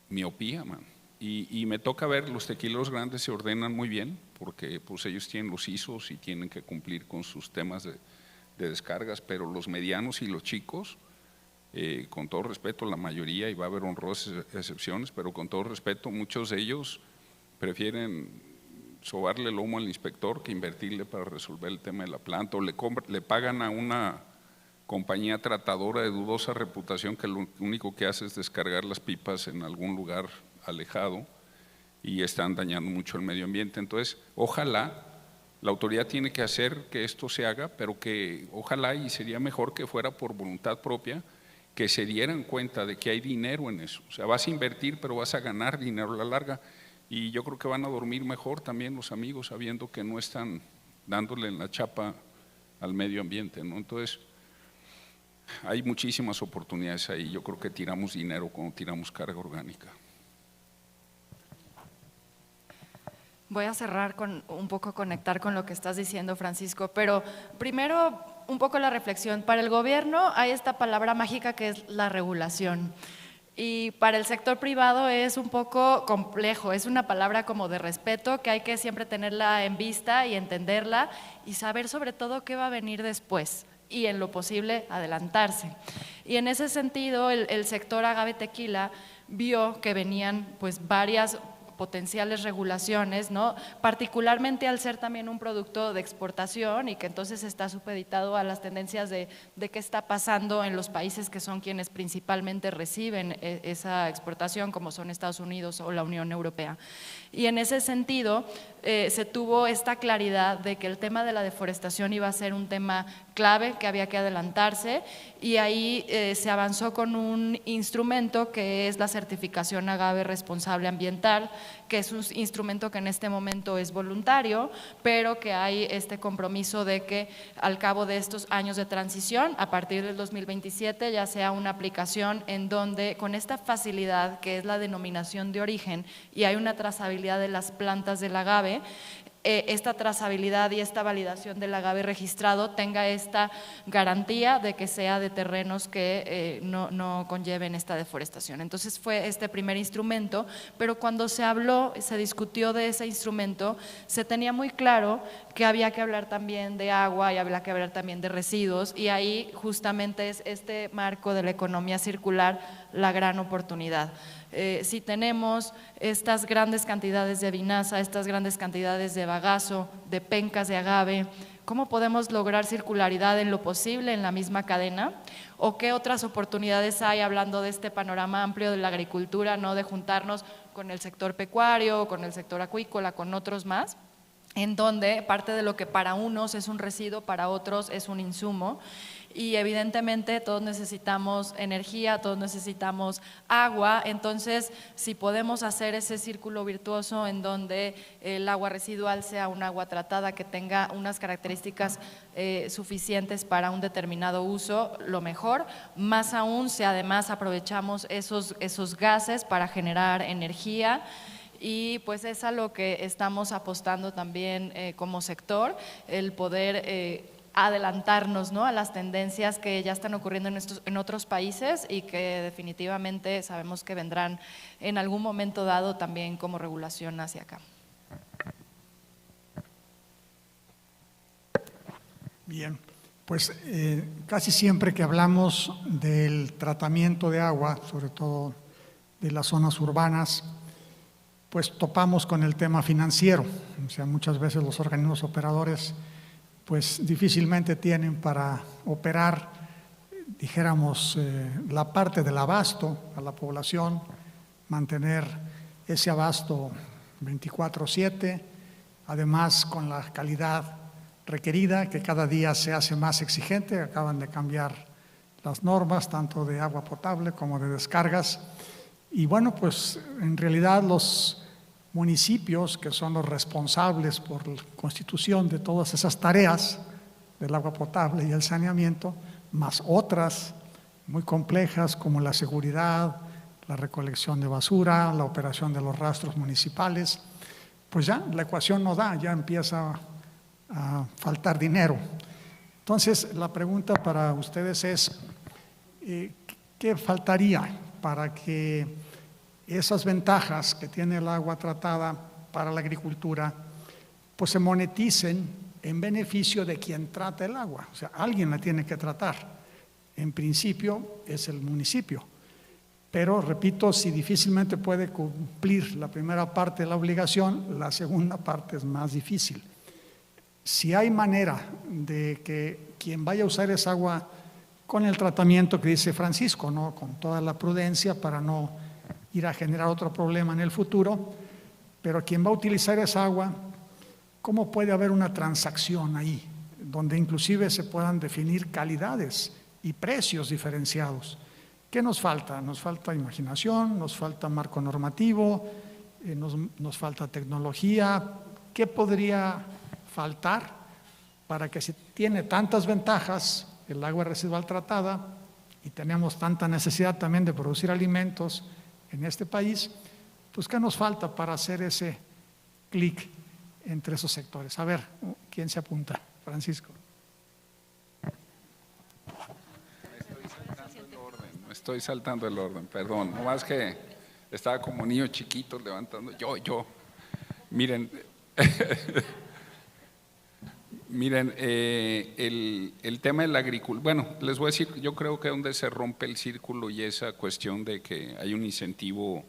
miopía, man. Y me toca ver, los tequileros grandes se ordenan muy bien, porque pues ellos tienen los ISOs y tienen que cumplir con sus temas de descargas, pero los medianos y los chicos, con todo respeto, la mayoría, y va a haber honrosas excepciones, pero con todo respeto, muchos de ellos prefieren sobarle el lomo al inspector que invertirle para resolver el tema de la planta, o le pagan a una compañía tratadora de dudosa reputación que lo único que hace es descargar las pipas en algún lugar alejado y están dañando mucho el medio ambiente. Entonces, ojalá, la autoridad tiene que hacer que esto se haga, pero que ojalá, y sería mejor que fuera por voluntad propia, que se dieran cuenta de que hay dinero en eso. O sea, vas a invertir, pero vas a ganar dinero a la larga, y yo creo que van a dormir mejor también los amigos sabiendo que no están dándole en la chapa al medio ambiente, ¿no? Entonces, hay muchísimas oportunidades ahí. Yo creo que tiramos dinero cuando tiramos carga orgánica. Voy a cerrar con un poco conectar con lo que estás diciendo, Francisco, pero primero un poco la reflexión. Para el gobierno hay esta palabra mágica que es la regulación, y para el sector privado es un poco complejo, es una palabra como de respeto que hay que siempre tenerla en vista y entenderla y saber sobre todo qué va a venir después y en lo posible adelantarse. Y en ese sentido el sector agave tequila vio que venían pues varias potenciales regulaciones, ¿no? Particularmente al ser también un producto de exportación y que entonces está supeditado a las tendencias de qué está pasando en los países que son quienes principalmente reciben esa exportación, como son Estados Unidos o la Unión Europea. Y en ese sentido, se tuvo esta claridad de que el tema de la deforestación iba a ser un tema clave, que había que adelantarse, y ahí se avanzó con un instrumento que es la certificación Agave Responsable Ambiental, que es un instrumento que en este momento es voluntario, pero que hay este compromiso de que al cabo de estos años de transición, a partir del 2027, ya sea una aplicación en donde con esta facilidad que es la denominación de origen y hay una trazabilidad de las plantas del agave, esta trazabilidad y esta validación del agave registrado tenga esta garantía de que sea de terrenos que no conlleven esta deforestación. Entonces fue este primer instrumento, pero cuando se habló, se discutió de ese instrumento, se tenía muy claro que había que hablar también de agua y había que hablar también de residuos, y ahí justamente es este marco de la economía circular la gran oportunidad. Si tenemos estas grandes cantidades de vinaza, estas grandes cantidades de bagazo, de pencas de agave, ¿cómo podemos lograr circularidad en lo posible en la misma cadena? ¿O qué otras oportunidades hay, hablando de este panorama amplio de la agricultura, no de juntarnos con el sector pecuario, con el sector acuícola, con otros más, en donde parte de lo que para unos es un residuo, para otros es un insumo? Y evidentemente todos necesitamos energía, todos necesitamos agua, entonces si podemos hacer ese círculo virtuoso en donde el agua residual sea un agua tratada que tenga unas características suficientes para un determinado uso, lo mejor, más aún si además aprovechamos esos gases para generar energía. Y pues es a lo que estamos apostando también como sector, el poder adelantarnos, ¿no?, a las tendencias que ya están ocurriendo en otros países y que definitivamente sabemos que vendrán en algún momento dado también como regulación hacia acá. Bien, pues casi siempre que hablamos del tratamiento de agua, sobre todo de las zonas urbanas, pues topamos con el tema financiero. O sea, muchas veces los organismos operadores pues difícilmente tienen para operar, dijéramos, la parte del abasto a la población, mantener ese abasto 24/7, además con la calidad requerida, que cada día se hace más exigente. Acaban de cambiar las normas, tanto de agua potable como de descargas. Y bueno, pues en realidad los municipios, que son los responsables por la constitución de todas esas tareas del agua potable y el saneamiento, más otras muy complejas como la seguridad, la recolección de basura, la operación de los rastros municipales, pues ya la ecuación no da, ya empieza a faltar dinero. Entonces la pregunta para ustedes es, ¿qué faltaría para que esas ventajas que tiene el agua tratada para la agricultura pues se moneticen en beneficio de quien trata el agua? O sea, alguien la tiene que tratar. En principio es el municipio, pero repito, si difícilmente puede cumplir la primera parte de la obligación, la segunda parte es más difícil. Si hay manera de que quien vaya a usar esa agua con el tratamiento que dice Francisco, ¿no?, con toda la prudencia para no ir a generar otro problema en el futuro, pero quien va a utilizar esa agua, ¿cómo puede haber una transacción ahí, donde inclusive se puedan definir calidades y precios diferenciados? ¿Qué nos falta? Nos falta imaginación, nos falta marco normativo, nos falta tecnología. ¿Qué podría faltar para que si tiene tantas ventajas el agua residual tratada y tenemos tanta necesidad también de producir alimentos en este país, pues qué nos falta para hacer ese clic entre esos sectores? A ver, ¿quién se apunta? Francisco. Me estoy saltando el orden, perdón, no más que estaba como niño chiquito levantando, yo. Miren, miren, el tema de la agricultura, bueno, les voy a decir, yo creo que donde se rompe el círculo y esa cuestión de que hay un incentivo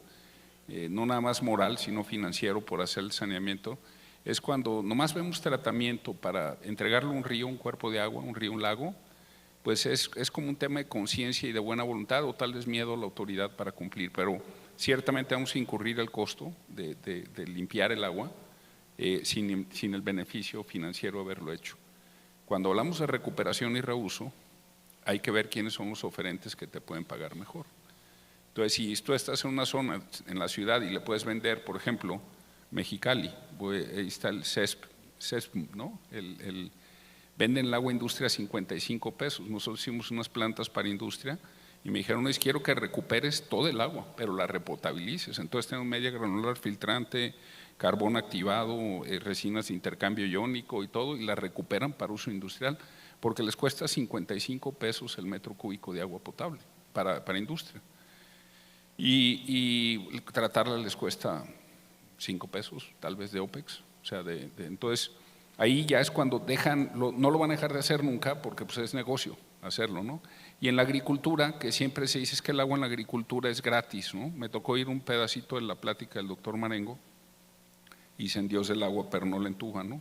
no nada más moral, sino financiero por hacer el saneamiento, es cuando nomás vemos tratamiento para entregarle a un río, un cuerpo de agua, un río, un lago, pues es como un tema de conciencia y de buena voluntad, o tal vez miedo a la autoridad para cumplir, pero ciertamente vamos a incurrir el costo de limpiar el agua. sin el beneficio financiero de haberlo hecho. Cuando hablamos de recuperación y reuso, hay que ver quiénes son los oferentes que te pueden pagar mejor. Entonces, si tú estás en una zona, en la ciudad, y le puedes vender, por ejemplo, Mexicali, ahí está el CESP, ¿no? Venden el agua industria a 55 pesos. Nosotros hicimos unas plantas para industria y me dijeron, quiero que recuperes todo el agua, pero la repotabilices. Entonces tenemos media granular filtrante, carbón activado, resinas de intercambio iónico y todo, y la recuperan para uso industrial, porque les cuesta 55 pesos el metro cúbico de agua potable para industria. Y tratarla les cuesta 5 pesos, tal vez de OPEX. O sea, entonces, ahí ya es cuando no lo van a dejar de hacer nunca, porque pues es negocio hacerlo, ¿no? Y en la agricultura, que siempre se dice es que el agua en la agricultura es gratis, ¿no? Me tocó ir un pedacito de la plática del doctor Marengo, y dicen Dios del agua, pero no la entuja, ¿no?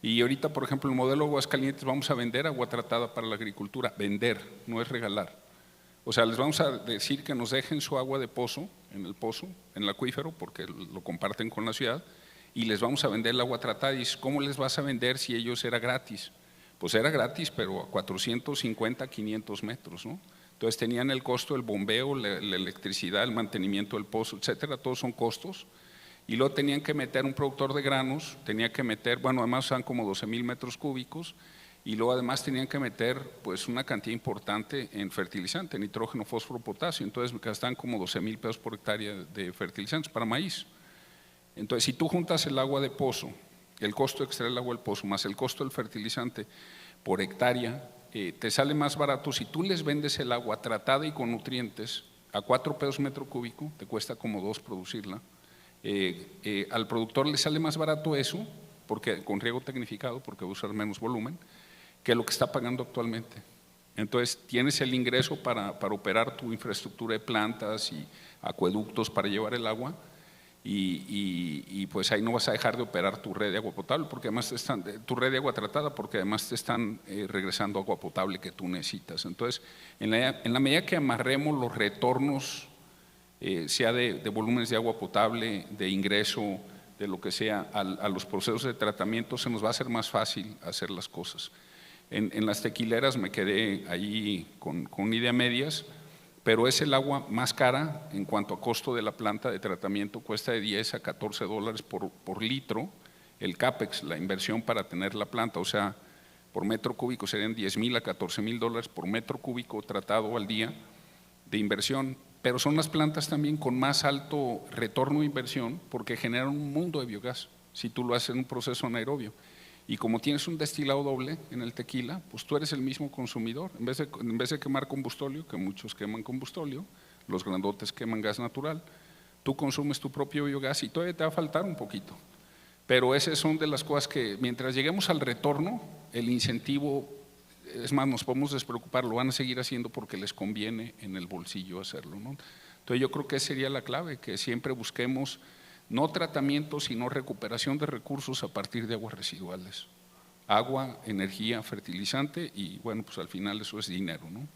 Y ahorita, por ejemplo, el modelo Aguascalientes, vamos a vender agua tratada para la agricultura, vender, no es regalar. O sea, les vamos a decir que nos dejen su agua de pozo, en el acuífero, porque lo comparten con la ciudad, y les vamos a vender el agua tratada. Y ¿cómo les vas a vender si ellos era gratis? Pues era gratis, pero a 450, 500 metros, ¿no? Entonces tenían el costo del bombeo, la electricidad, el mantenimiento del pozo, etcétera, todos son costos. Y luego tenían que meter un productor de granos, tenía que meter, bueno, además usaban como 12,000 metros cúbicos, y luego además tenían que meter pues una cantidad importante en fertilizante, nitrógeno, fósforo, potasio. Entonces gastaban como 12,000 pesos por hectárea de fertilizantes para maíz. Entonces, si tú juntas el agua de pozo, el costo de extraer el agua del pozo más el costo del fertilizante por hectárea, te sale más barato. Si tú les vendes el agua tratada y con nutrientes a 4 pesos metro cúbico, te cuesta como 2 producirla. Al productor le sale más barato eso, porque con riego tecnificado, porque va a usar menos volumen, que lo que está pagando actualmente. Entonces tienes el ingreso para operar tu infraestructura de plantas y acueductos para llevar el agua, y pues ahí no vas a dejar de operar tu red de agua potable, porque además tu red de agua tratada, porque además te están regresando agua potable que tú necesitas. Entonces, en la medida que amarremos los retornos, sea de volúmenes de agua potable, de ingreso, de lo que sea, a los procesos de tratamiento, se nos va a hacer más fácil hacer las cosas. En las tequileras me quedé ahí con idea medias, pero es el agua más cara en cuanto a costo de la planta de tratamiento, cuesta de 10 a 14 dólares por litro, el CAPEX, la inversión para tener la planta, o sea, por metro cúbico serían 10,000 a 14,000 dólares por metro cúbico tratado al día de inversión. Pero son las plantas también con más alto retorno de inversión, porque generan un mundo de biogás si tú lo haces en un proceso anaerobio. Y como tienes un destilado doble en el tequila, pues tú eres el mismo consumidor. En vez de quemar combustóleo, que muchos queman combustóleo, los grandotes queman gas natural, tú consumes tu propio biogás y todavía te va a faltar un poquito. Pero esas son de las cosas que mientras lleguemos al retorno, el incentivo, es más, nos podemos despreocupar, lo van a seguir haciendo porque les conviene en el bolsillo hacerlo, ¿no? Entonces yo creo que esa sería la clave, que siempre busquemos no tratamiento, sino recuperación de recursos a partir de aguas residuales. Agua, energía, fertilizante y bueno, pues al final eso es dinero, ¿no?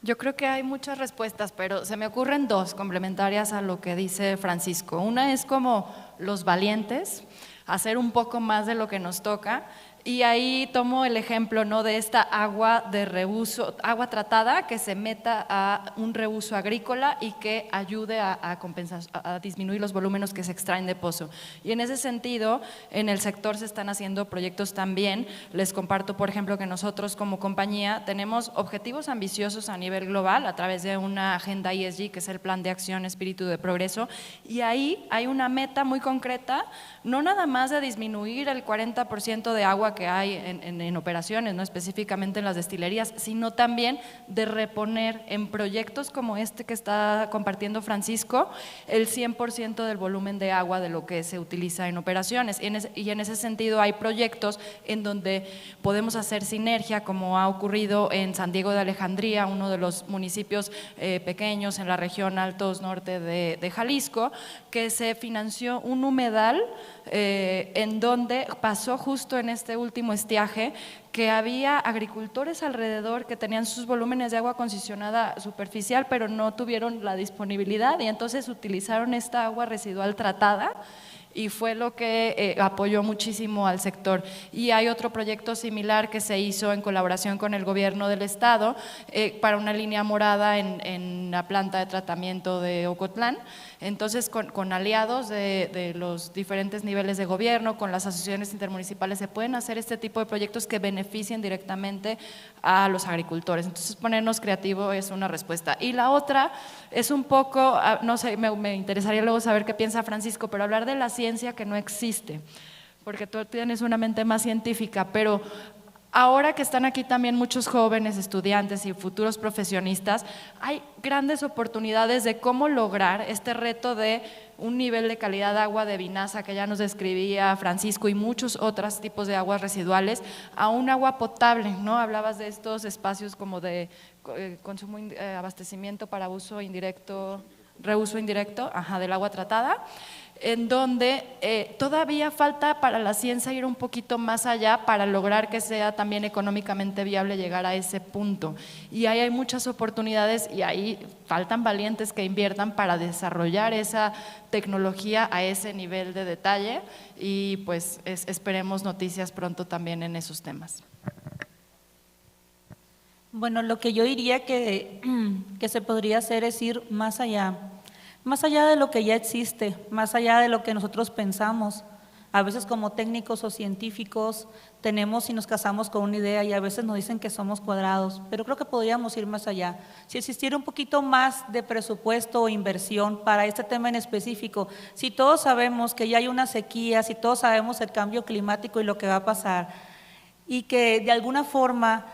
Yo creo que hay muchas respuestas, pero se me ocurren dos complementarias a lo que dice Francisco. Una es como los valientes, hacer un poco más de lo que nos toca. Y ahí tomo el ejemplo, ¿no?, de esta agua de reuso, agua tratada que se meta a un reuso agrícola y que ayude a compensar, a disminuir los volúmenes que se extraen de pozo. Y en ese sentido, en el sector se están haciendo proyectos también. Les comparto, por ejemplo, que nosotros como compañía tenemos objetivos ambiciosos a nivel global a través de una agenda ESG, que es el Plan de Acción Espíritu de Progreso, y ahí hay una meta muy concreta, no nada más de disminuir el 40% de agua que hay en operaciones, no específicamente en las destilerías, sino también de reponer en proyectos como este que está compartiendo Francisco el 100% del volumen de agua de lo que se utiliza en operaciones. Y en ese sentido hay proyectos en donde podemos hacer sinergia, como ha ocurrido en San Diego de Alejandría, uno de los municipios pequeños en la región Altos Norte de Jalisco, que se financió un humedal en donde pasó justo en este último estiaje que había agricultores alrededor que tenían sus volúmenes de agua concesionada superficial, pero no tuvieron la disponibilidad y entonces utilizaron esta agua residual tratada y fue lo que apoyó muchísimo al sector. Y hay otro proyecto similar que se hizo en colaboración con el gobierno del estado para una línea morada en la planta de tratamiento de Ocotlán. Entonces, con aliados de los diferentes niveles de gobierno, con las asociaciones intermunicipales, se pueden hacer este tipo de proyectos que beneficien directamente a los agricultores. Entonces, ponernos creativo es una respuesta. Y la otra es un poco, no sé, me interesaría luego saber qué piensa Francisco, pero hablar de la ciencia que no existe, porque tú tienes una mente más científica, pero ahora que están aquí también muchos jóvenes estudiantes y futuros profesionistas, hay grandes oportunidades de cómo lograr este reto de un nivel de calidad de agua de vinaza que ya nos describía Francisco y muchos otros tipos de aguas residuales a un agua potable, ¿no? Hablabas de estos espacios como de consumo, abastecimiento para uso indirecto, reuso indirecto, del agua tratada, en donde todavía falta para la ciencia ir un poquito más allá para lograr que sea también económicamente viable llegar a ese punto. Y ahí hay muchas oportunidades y ahí faltan valientes que inviertan para desarrollar esa tecnología a ese nivel de detalle y pues esperemos noticias pronto también en esos temas. Bueno, lo que yo diría que se podría hacer es ir más allá de lo que ya existe, más allá de lo que nosotros pensamos. A veces como técnicos o científicos tenemos y nos casamos con una idea y a veces nos dicen que somos cuadrados, pero creo que podríamos ir más allá. Si existiera un poquito más de presupuesto o inversión para este tema en específico, si todos sabemos que ya hay una sequía, si todos sabemos el cambio climático y lo que va a pasar, y que de alguna forma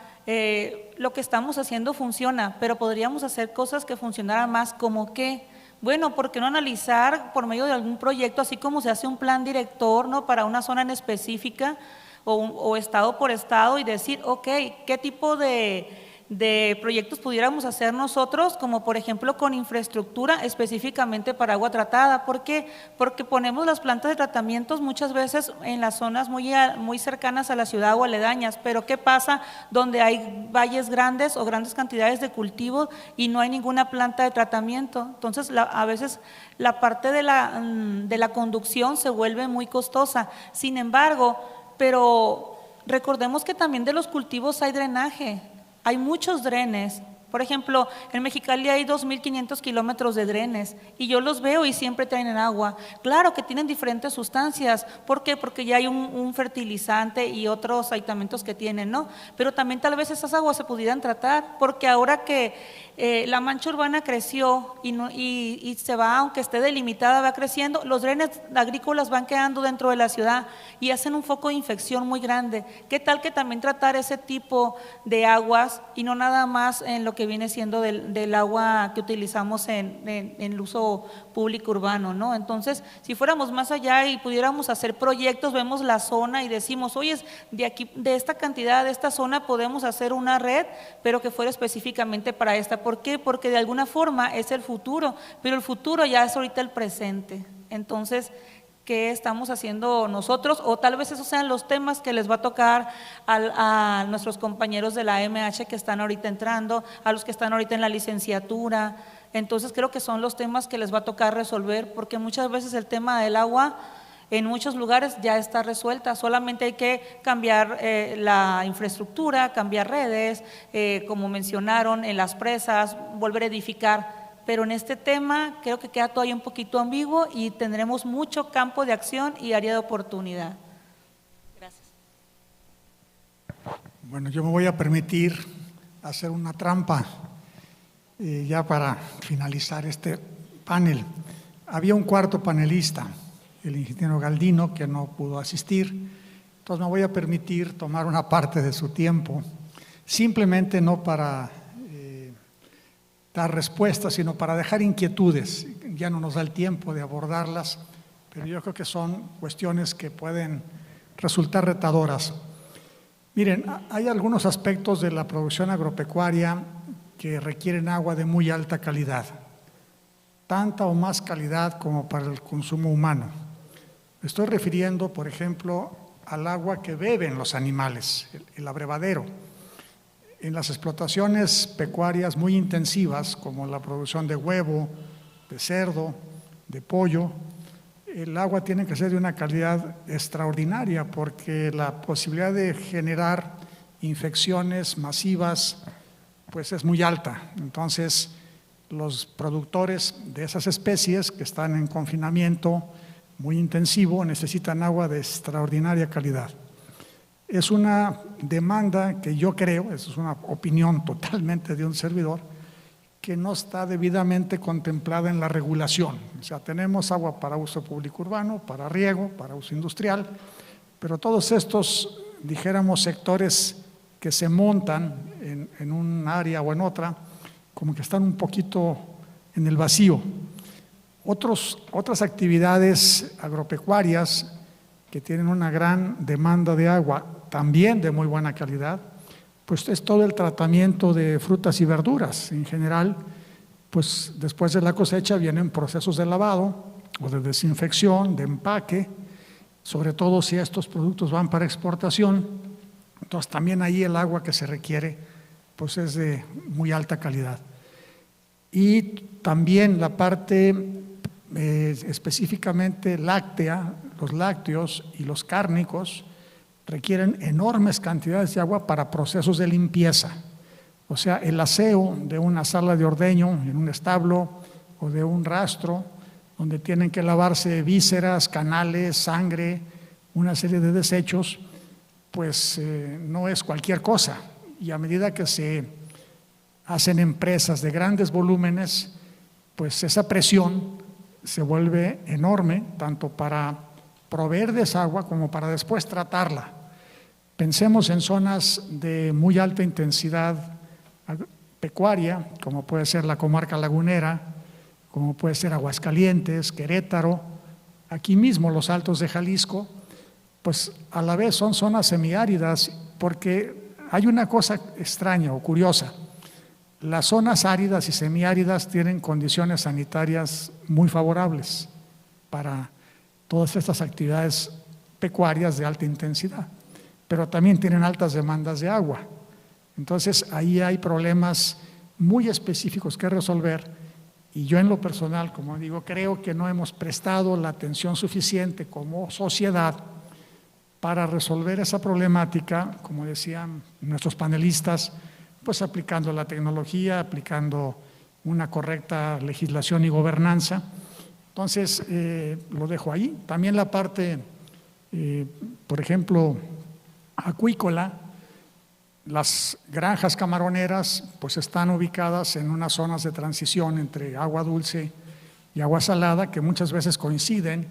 lo que estamos haciendo funciona, pero podríamos hacer cosas que funcionaran más, como que bueno, ¿por qué no analizar por medio de algún proyecto, así como se hace un plan director, ¿no?, para una zona en específica o estado por estado y decir, ok, ¿qué tipo de proyectos pudiéramos hacer nosotros, como por ejemplo con infraestructura específicamente para agua tratada? ¿Por qué? Porque ponemos las plantas de tratamientos muchas veces en las zonas muy cercanas a la ciudad o aledañas, pero ¿qué pasa donde hay valles grandes o grandes cantidades de cultivos y no hay ninguna planta de tratamiento? Entonces a veces la parte de la conducción se vuelve muy costosa. Sin embargo, pero recordemos que también de los cultivos hay drenaje. Hay muchos drenes. Por ejemplo, en Mexicali hay 2.500 kilómetros de drenes y yo los veo y siempre traen agua. Claro que tienen diferentes sustancias. ¿Por qué? Porque ya hay un fertilizante y otros aditamentos que tienen, ¿no? Pero también tal vez esas aguas se pudieran tratar, porque ahora que la mancha urbana creció y se va, aunque esté delimitada, va creciendo, los drenes agrícolas van quedando dentro de la ciudad y hacen un foco de infección muy grande. ¿Qué tal que también tratar ese tipo de aguas y no nada más en lo que viene siendo del agua que utilizamos en el uso público urbano, ¿no? Entonces, si fuéramos más allá y pudiéramos hacer proyectos, vemos la zona y decimos, oye, de aquí, de esta cantidad, de esta zona podemos hacer una red, pero que fuera específicamente para esta. ¿Por qué? Porque de alguna forma es el futuro, pero el futuro ya es ahorita el presente. Entonces, ¿qué estamos haciendo nosotros? O tal vez esos sean los temas que les va a tocar a nuestros compañeros de la MH que están ahorita entrando, a los que están ahorita en la licenciatura. Entonces creo que son los temas que les va a tocar resolver, porque muchas veces el tema del agua en muchos lugares ya está resuelta, solamente hay que cambiar la infraestructura, cambiar redes, como mencionaron, en las presas, volver a edificar. Pero en este tema creo que queda todavía un poquito ambiguo y tendremos mucho campo de acción y área de oportunidad. Gracias. Bueno, yo me voy a permitir hacer una trampa ya para finalizar este panel. Había un cuarto panelista, el ingeniero Galdino, que no pudo asistir, entonces me voy a permitir tomar una parte de su tiempo, simplemente no para dar respuestas, sino para dejar inquietudes. Ya no nos da el tiempo de abordarlas, pero yo creo que son cuestiones que pueden resultar retadoras. Miren, hay algunos aspectos de la producción agropecuaria que requieren agua de muy alta calidad, tanta o más calidad como para el consumo humano. Me estoy refiriendo, por ejemplo, al agua que beben los animales, el abrevadero. En las explotaciones pecuarias muy intensivas, como la producción de huevo, de cerdo, de pollo, el agua tiene que ser de una calidad extraordinaria porque la posibilidad de generar infecciones masivas pues es muy alta. Entonces, los productores de esas especies que están en confinamiento muy intensivo necesitan agua de extraordinaria calidad. Es una demanda que yo creo, eso es una opinión totalmente de un servidor, que no está debidamente contemplada en la regulación. O sea, tenemos agua para uso público urbano, para riego, para uso industrial, pero todos estos, dijéramos, sectores que se montan en un área o en otra, como que están un poquito en el vacío. Otras actividades agropecuarias que tienen una gran demanda de agua, también de muy buena calidad, pues es todo el tratamiento de frutas y verduras. En general, pues después de la cosecha vienen procesos de lavado o de desinfección, de empaque, sobre todo si estos productos van para exportación. Entonces también ahí el agua que se requiere pues es de muy alta calidad. Y también la parte específicamente láctea, los lácteos y los cárnicos requieren enormes cantidades de agua para procesos de limpieza. O sea, el aseo de una sala de ordeño en un establo o de un rastro, donde tienen que lavarse vísceras, canales, sangre, una serie de desechos, pues no es cualquier cosa. Y a medida que se hacen empresas de grandes volúmenes, pues esa presión se vuelve enorme, tanto para proveer de esa agua como para después tratarla. Pensemos en zonas de muy alta intensidad pecuaria, como puede ser la comarca lagunera, como puede ser Aguascalientes, Querétaro, aquí mismo los Altos de Jalisco, pues a la vez son zonas semiáridas, porque hay una cosa extraña o curiosa. Las zonas áridas y semiáridas tienen condiciones sanitarias muy favorables para todas estas actividades pecuarias de alta intensidad, pero también tienen altas demandas de agua. Entonces ahí hay problemas muy específicos que resolver, y yo en lo personal, como digo, creo que no hemos prestado la atención suficiente como sociedad para resolver esa problemática, como decían nuestros panelistas, pues aplicando la tecnología, aplicando una correcta legislación y gobernanza. Entonces, lo dejo ahí. También la parte, por ejemplo, acuícola, las granjas camaroneras pues están ubicadas en unas zonas de transición entre agua dulce y agua salada, que muchas veces coinciden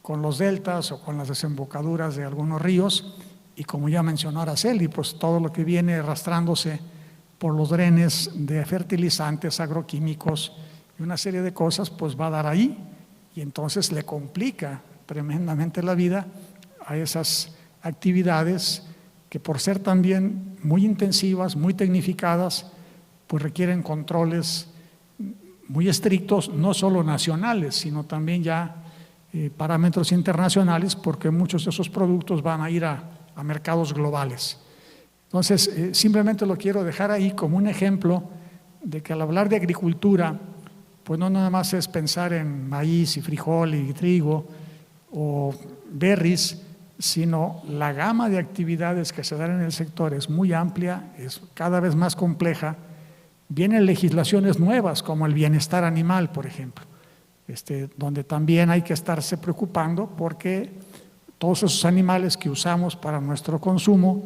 con los deltas o con las desembocaduras de algunos ríos, y como ya mencionó Araceli, pues todo lo que viene arrastrándose por los drenes de fertilizantes, agroquímicos y una serie de cosas, pues va a dar ahí, y entonces le complica tremendamente la vida a esas actividades que, por ser también muy intensivas, muy tecnificadas, pues requieren controles muy estrictos, no solo nacionales, sino también ya parámetros internacionales, porque muchos de esos productos van a ir a mercados globales. Entonces, simplemente lo quiero dejar ahí como un ejemplo de que al hablar de agricultura, pues no nada más es pensar en maíz y frijol y trigo o berries, sino la gama de actividades que se dan en el sector es muy amplia, es cada vez más compleja. Vienen legislaciones nuevas como el bienestar animal, por ejemplo, donde también hay que estarse preocupando porque todos esos animales que usamos para nuestro consumo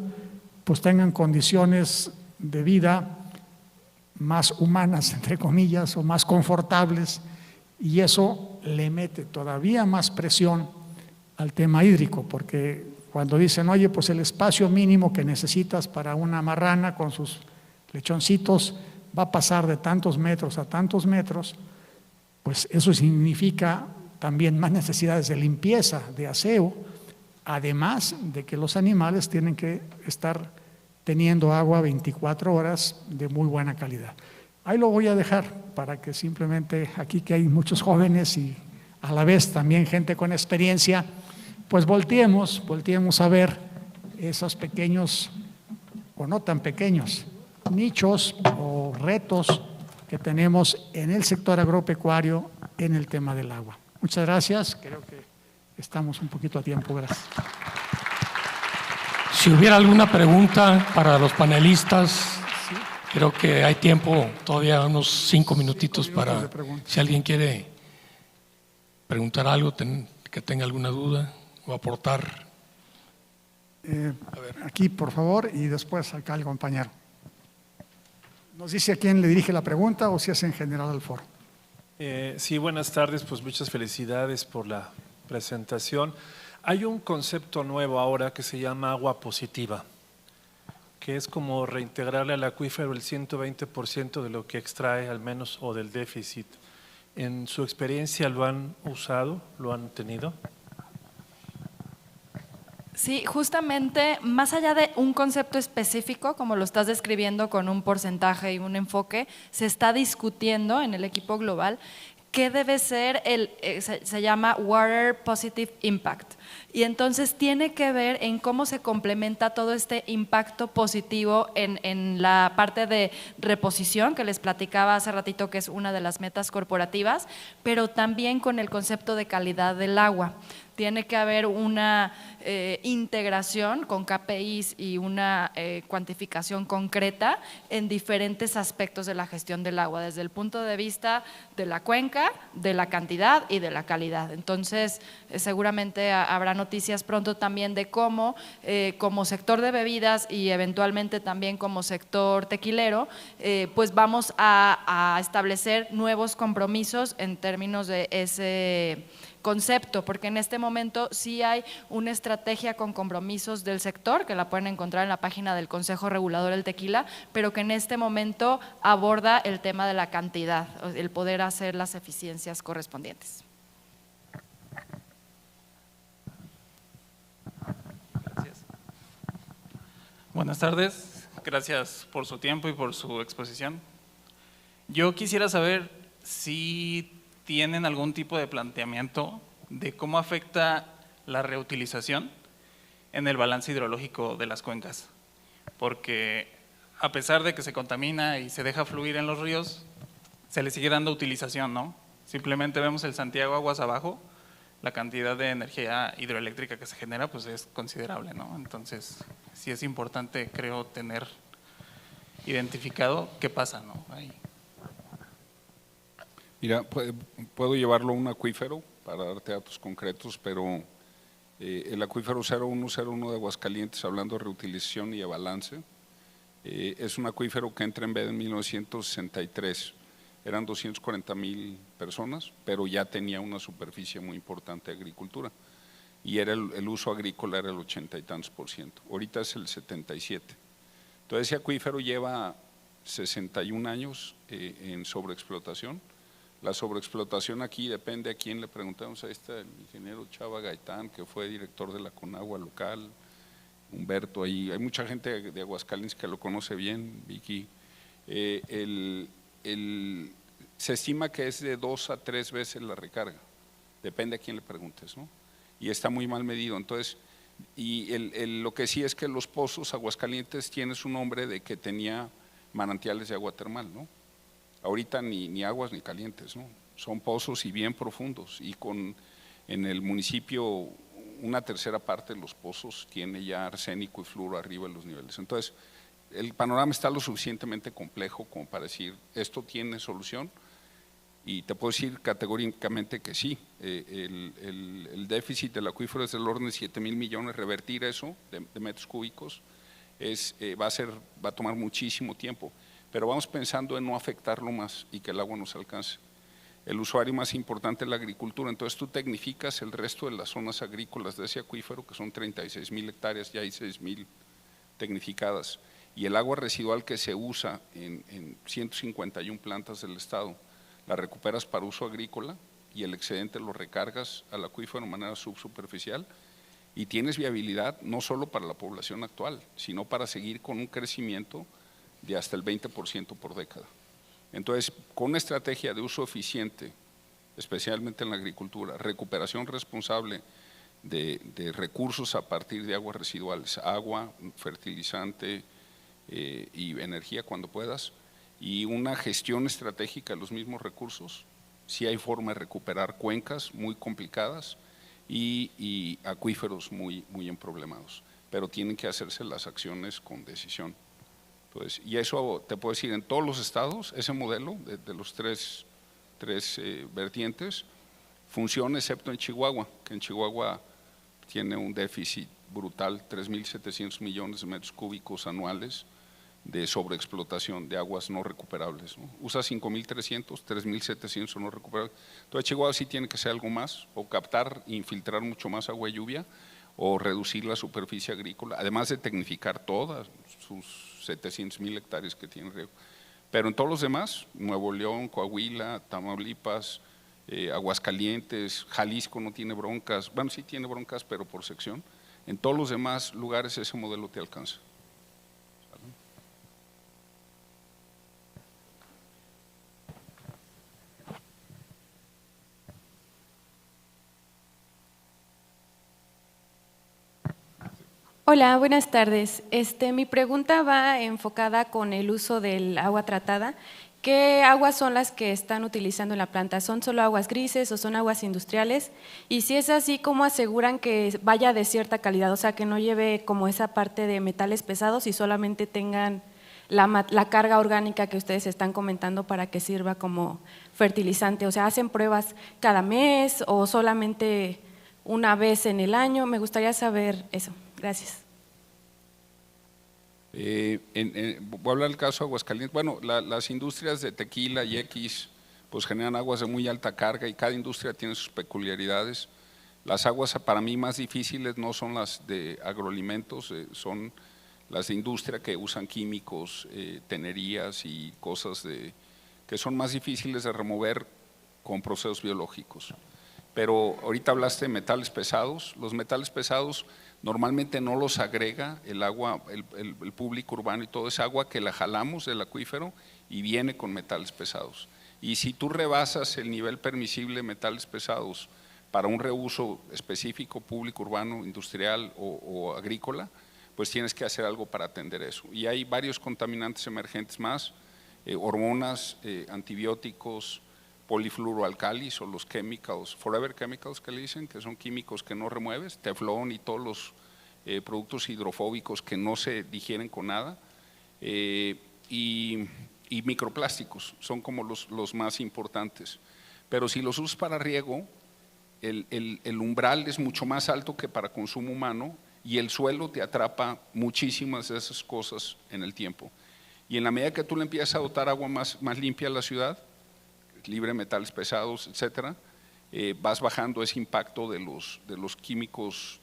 pues tengan condiciones de vida más humanas, entre comillas, o más confortables, y eso le mete todavía más presión al tema hídrico, porque cuando dicen, oye, pues el espacio mínimo que necesitas para una marrana con sus lechoncitos va a pasar de tantos metros a tantos metros, pues eso significa también más necesidades de limpieza, de aseo, además de que los animales tienen que estar teniendo agua 24 horas de muy buena calidad. Ahí lo voy a dejar para que simplemente, aquí que hay muchos jóvenes y a la vez también gente con experiencia, pues volteemos a ver esos pequeños o no tan pequeños nichos o retos que tenemos en el sector agropecuario en el tema del agua. Muchas gracias, creo que estamos un poquito a tiempo. Gracias. Si hubiera alguna pregunta para los panelistas, creo que hay tiempo, todavía unos 5 minutitos 5 minutos para de preguntas. si alguien quiere preguntar algo, que tenga alguna duda o aportar. Aquí, por favor, y después acá el compañero. ¿Nos dice a quién le dirige la pregunta o si es en general al foro? Sí, buenas tardes, pues muchas felicidades por la presentación. Hay un concepto nuevo ahora que se llama agua positiva, que es como reintegrarle al acuífero el 120% de lo que extrae al menos o del déficit. ¿En su experiencia lo han usado, lo han tenido? Sí, justamente, más allá de un concepto específico, como lo estás describiendo con un porcentaje y un enfoque, se está discutiendo en el equipo global qué debe ser se llama Water Positive Impact. Y entonces tiene que ver en cómo se complementa todo este impacto positivo en la parte de reposición, que les platicaba hace ratito que es una de las metas corporativas, pero también con el concepto de calidad del agua. Tiene que haber una integración con KPIs y una cuantificación concreta en diferentes aspectos de la gestión del agua, desde el punto de vista de la cuenca, de la cantidad y de la calidad. Entonces, seguramente habrá noticias pronto también de cómo, como sector de bebidas y eventualmente también como sector tequilero, pues vamos a establecer nuevos compromisos en términos de ese concepto, porque en este momento sí hay una estrategia con compromisos del sector, que la pueden encontrar en la página del Consejo Regulador del Tequila, pero que en este momento aborda el tema de la cantidad, el poder hacer las eficiencias correspondientes. Gracias. Buenas tardes, gracias por su tiempo y por su exposición. Yo quisiera saber si tienen algún tipo de planteamiento de cómo afecta la reutilización en el balance hidrológico de las cuencas, porque a pesar de que se contamina y se deja fluir en los ríos, se le sigue dando utilización, ¿no? Simplemente vemos el Santiago aguas abajo, la cantidad de energía hidroeléctrica que se genera pues es considerable, ¿no? Entonces sí es importante, creo, tener identificado qué pasa, ¿no? Ahí. Mira, puedo llevarlo a un acuífero para darte datos concretos, pero el acuífero 0101 de Aguascalientes, hablando de reutilización y de balance, es un acuífero que entra en veda en 1963. Eran 240,000 personas, pero ya tenía una superficie muy importante de agricultura y era el uso agrícola era el 80 y tantos %. Ahorita es el 77%. Entonces ese acuífero lleva 61 años en sobreexplotación. La sobreexplotación aquí depende a quién le preguntamos. Ahí está el ingeniero Chava Gaitán, que fue director de la Conagua local, Humberto, ahí hay mucha gente de Aguascalientes que lo conoce bien, Vicky. Se estima que es de 2 a 3 veces la recarga, depende a quién le preguntes, ¿no? Y está muy mal medido. Entonces, lo que sí es que los pozos Aguascalientes tiene su nombre de que tenía manantiales de agua termal, ¿no? Ahorita ni aguas ni calientes, ¿no? Son pozos y bien profundos, y en el municipio una tercera parte de los pozos tiene ya arsénico y flúor arriba de los niveles. Entonces, el panorama está lo suficientemente complejo como para decir, esto tiene solución, y te puedo decir categóricamente que sí. El déficit del acuífero es del orden de 7,000 millones, revertir eso de metros cúbicos va a tomar muchísimo tiempo, pero vamos pensando en no afectarlo más y que el agua nos alcance. El usuario más importante es la agricultura, entonces tú tecnificas el resto de las zonas agrícolas de ese acuífero, que son 36,000 hectáreas, ya hay 6,000 tecnificadas, y el agua residual que se usa en 151 plantas del estado, la recuperas para uso agrícola y el excedente lo recargas al acuífero de manera subsuperficial, y tienes viabilidad no solo para la población actual, sino para seguir con un crecimiento de hasta el 20% por década. Entonces, con una estrategia de uso eficiente, especialmente en la agricultura, recuperación responsable de recursos a partir de aguas residuales, agua, fertilizante y energía cuando puedas, y una gestión estratégica de los mismos recursos, sí hay forma de recuperar cuencas muy complicadas y acuíferos muy emproblemados, pero tienen que hacerse las acciones con decisión. Entonces, y eso te puedo decir, en todos los estados, ese modelo de los tres vertientes funciona, excepto en Chihuahua, que en Chihuahua tiene un déficit brutal, 3.700 millones de metros cúbicos anuales de sobreexplotación de aguas no recuperables, ¿no? Usa 5.300, 3.700 son no recuperables. Entonces Chihuahua sí tiene que hacer algo más, o captar e infiltrar mucho más agua de lluvia, o reducir la superficie agrícola, además de tecnificar todas sus 700,000 hectáreas que tiene riego. Pero en todos los demás, Nuevo León, Coahuila, Tamaulipas, Aguascalientes, Jalisco no tiene broncas, bueno, sí tiene broncas, pero por sección. En todos los demás lugares ese modelo te alcanza. Hola, buenas tardes. Mi pregunta va enfocada con el uso del agua tratada. ¿Qué aguas son las que están utilizando en la planta? ¿Son solo aguas grises o son aguas industriales? Y si es así, ¿cómo aseguran que vaya de cierta calidad? O sea, que no lleve como esa parte de metales pesados y solamente tengan la carga orgánica que ustedes están comentando para que sirva como fertilizante. O sea, ¿hacen pruebas cada mes o solamente una vez en el año? Me gustaría saber eso. Gracias. Voy a hablar del caso de Aguascalientes. Bueno, las industrias de tequila y X pues generan aguas de muy alta carga y cada industria tiene sus peculiaridades. Las aguas para mí más difíciles no son las de agroalimentos, son las de industria que usan químicos, tenerías y cosas que son más difíciles de remover con procesos biológicos. Pero ahorita hablaste de metales pesados. Los metales pesados normalmente no los agrega el agua, el público urbano y todo, es agua que la jalamos del acuífero y viene con metales pesados. Y si tú rebasas el nivel permisible de metales pesados para un reuso específico, público, urbano, industrial o agrícola, pues tienes que hacer algo para atender eso. Y hay varios contaminantes emergentes más, hormonas, antibióticos, polifluoroalcalis o los chemicals, forever chemicals que le dicen, que son químicos que no remueves, teflón y todos los productos hidrofóbicos que no se digieren con nada, y microplásticos, son como los más importantes. Pero si los usas para riego, el umbral es mucho más alto que para consumo humano y el suelo te atrapa muchísimas de esas cosas en el tiempo. Y en la medida que tú le empiezas a dotar agua más limpia a la ciudad, libre de metales pesados, etcétera, vas bajando ese impacto de los químicos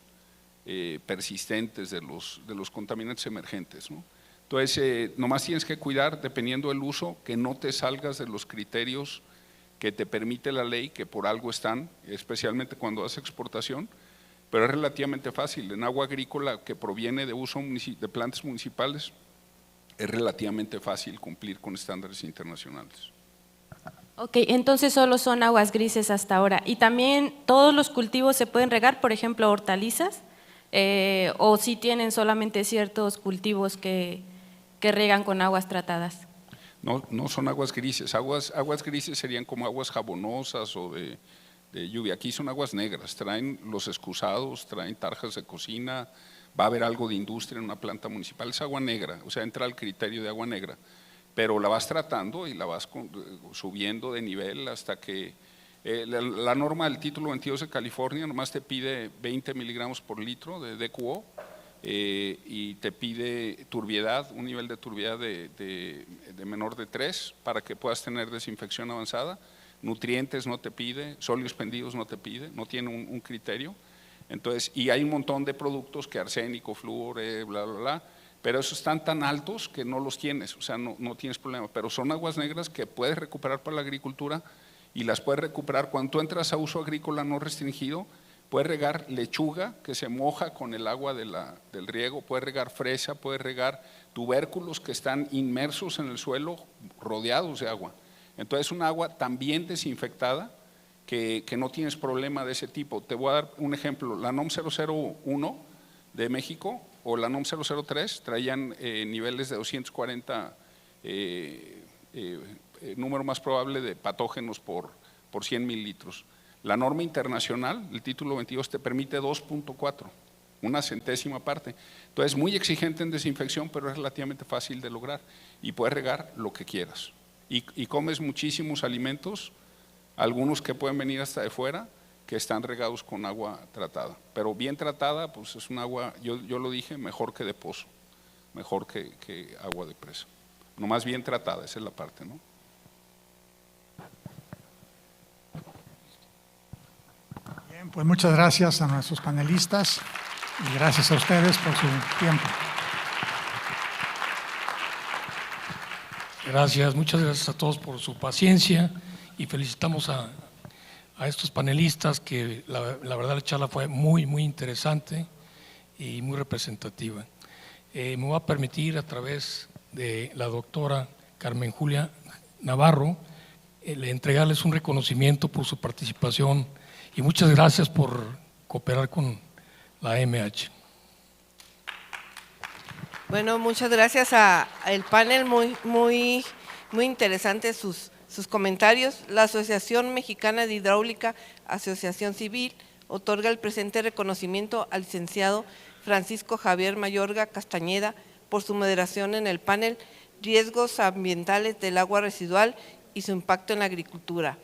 persistentes, de los contaminantes emergentes, ¿no? Entonces, nomás tienes que cuidar, dependiendo del uso, que no te salgas de los criterios que te permite la ley, que por algo están, especialmente cuando haces exportación, pero es relativamente fácil. En agua agrícola que proviene de uso de plantas municipales, es relativamente fácil cumplir con estándares internacionales. Ok, entonces solo son aguas grises hasta ahora. ¿Y también todos los cultivos se pueden regar, por ejemplo, hortalizas? ¿O si tienen solamente ciertos cultivos que riegan con aguas tratadas? No son aguas grises. Aguas grises serían como aguas jabonosas o de lluvia. Aquí son aguas negras, traen los excusados, traen tarjas de cocina, va a haber algo de industria en una planta municipal, es agua negra, o sea, entra al criterio de agua negra. Pero la vas tratando y la vas subiendo de nivel hasta que la norma del título 22 de California nomás te pide 20 miligramos por litro de DQO y te pide turbiedad, un nivel de turbiedad de menor de 3 para que puedas tener desinfección avanzada. Nutrientes no te pide, sólidos pendidos no te pide, no tiene un criterio. Entonces, y hay un montón de productos que arsénico, flúor, bla, bla, bla, pero esos están tan altos que no los tienes, o sea, no tienes problema, pero son aguas negras que puedes recuperar para la agricultura y las puedes recuperar cuando tú entras a uso agrícola no restringido, puedes regar lechuga que se moja con el agua del riego, puedes regar fresa, puedes regar tubérculos que están inmersos en el suelo rodeados de agua. Entonces, un agua también desinfectada que no tienes problema de ese tipo. Te voy a dar un ejemplo, la NOM 001 de México o la NOM 003 traían niveles de 240 número más probable de patógenos por 100 mililitros. La norma internacional, el título 22, te permite 2.4, una centésima parte. Entonces, es muy exigente en desinfección, pero es relativamente fácil de lograr y puedes regar lo que quieras. Y comes muchísimos alimentos, algunos que pueden venir hasta de fuera, que están regados con agua tratada. Pero bien tratada, pues es un agua, yo lo dije, mejor que de pozo, mejor que agua de presa. No más bien tratada, esa es la parte, ¿no? Bien, pues muchas gracias a nuestros panelistas y gracias a ustedes por su tiempo. Gracias, muchas gracias a todos por su paciencia y felicitamos a estos panelistas que la verdad la charla fue muy interesante y muy representativa. Me voy a permitir a través de la doctora Carmen Julia Navarro entregarles un reconocimiento por su participación y muchas gracias por cooperar con la MH. Bueno, muchas gracias al panel, muy interesante sus comentarios. La Asociación Mexicana de Hidráulica, Asociación Civil, otorga el presente reconocimiento al licenciado Francisco Javier Mayorga Castañeda por su moderación en el panel Riesgos ambientales del agua residual y su impacto en la agricultura,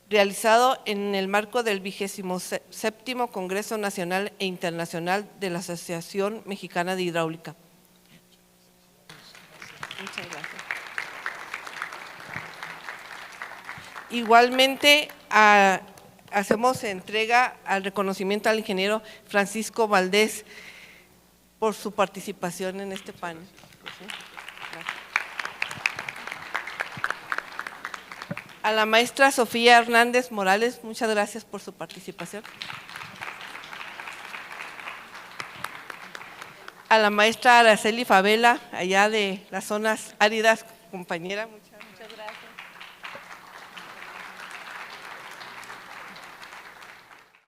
realizado en el marco del 27º Congreso Nacional e Internacional de la Asociación Mexicana de Hidráulica. Muchas gracias. Igualmente, hacemos entrega al reconocimiento al ingeniero Francisco Valdés por su participación en este panel. A la maestra Sofía Hernández Morales, muchas gracias por su participación. A la maestra Araceli Favela, allá de las zonas áridas, compañera, muchas gracias.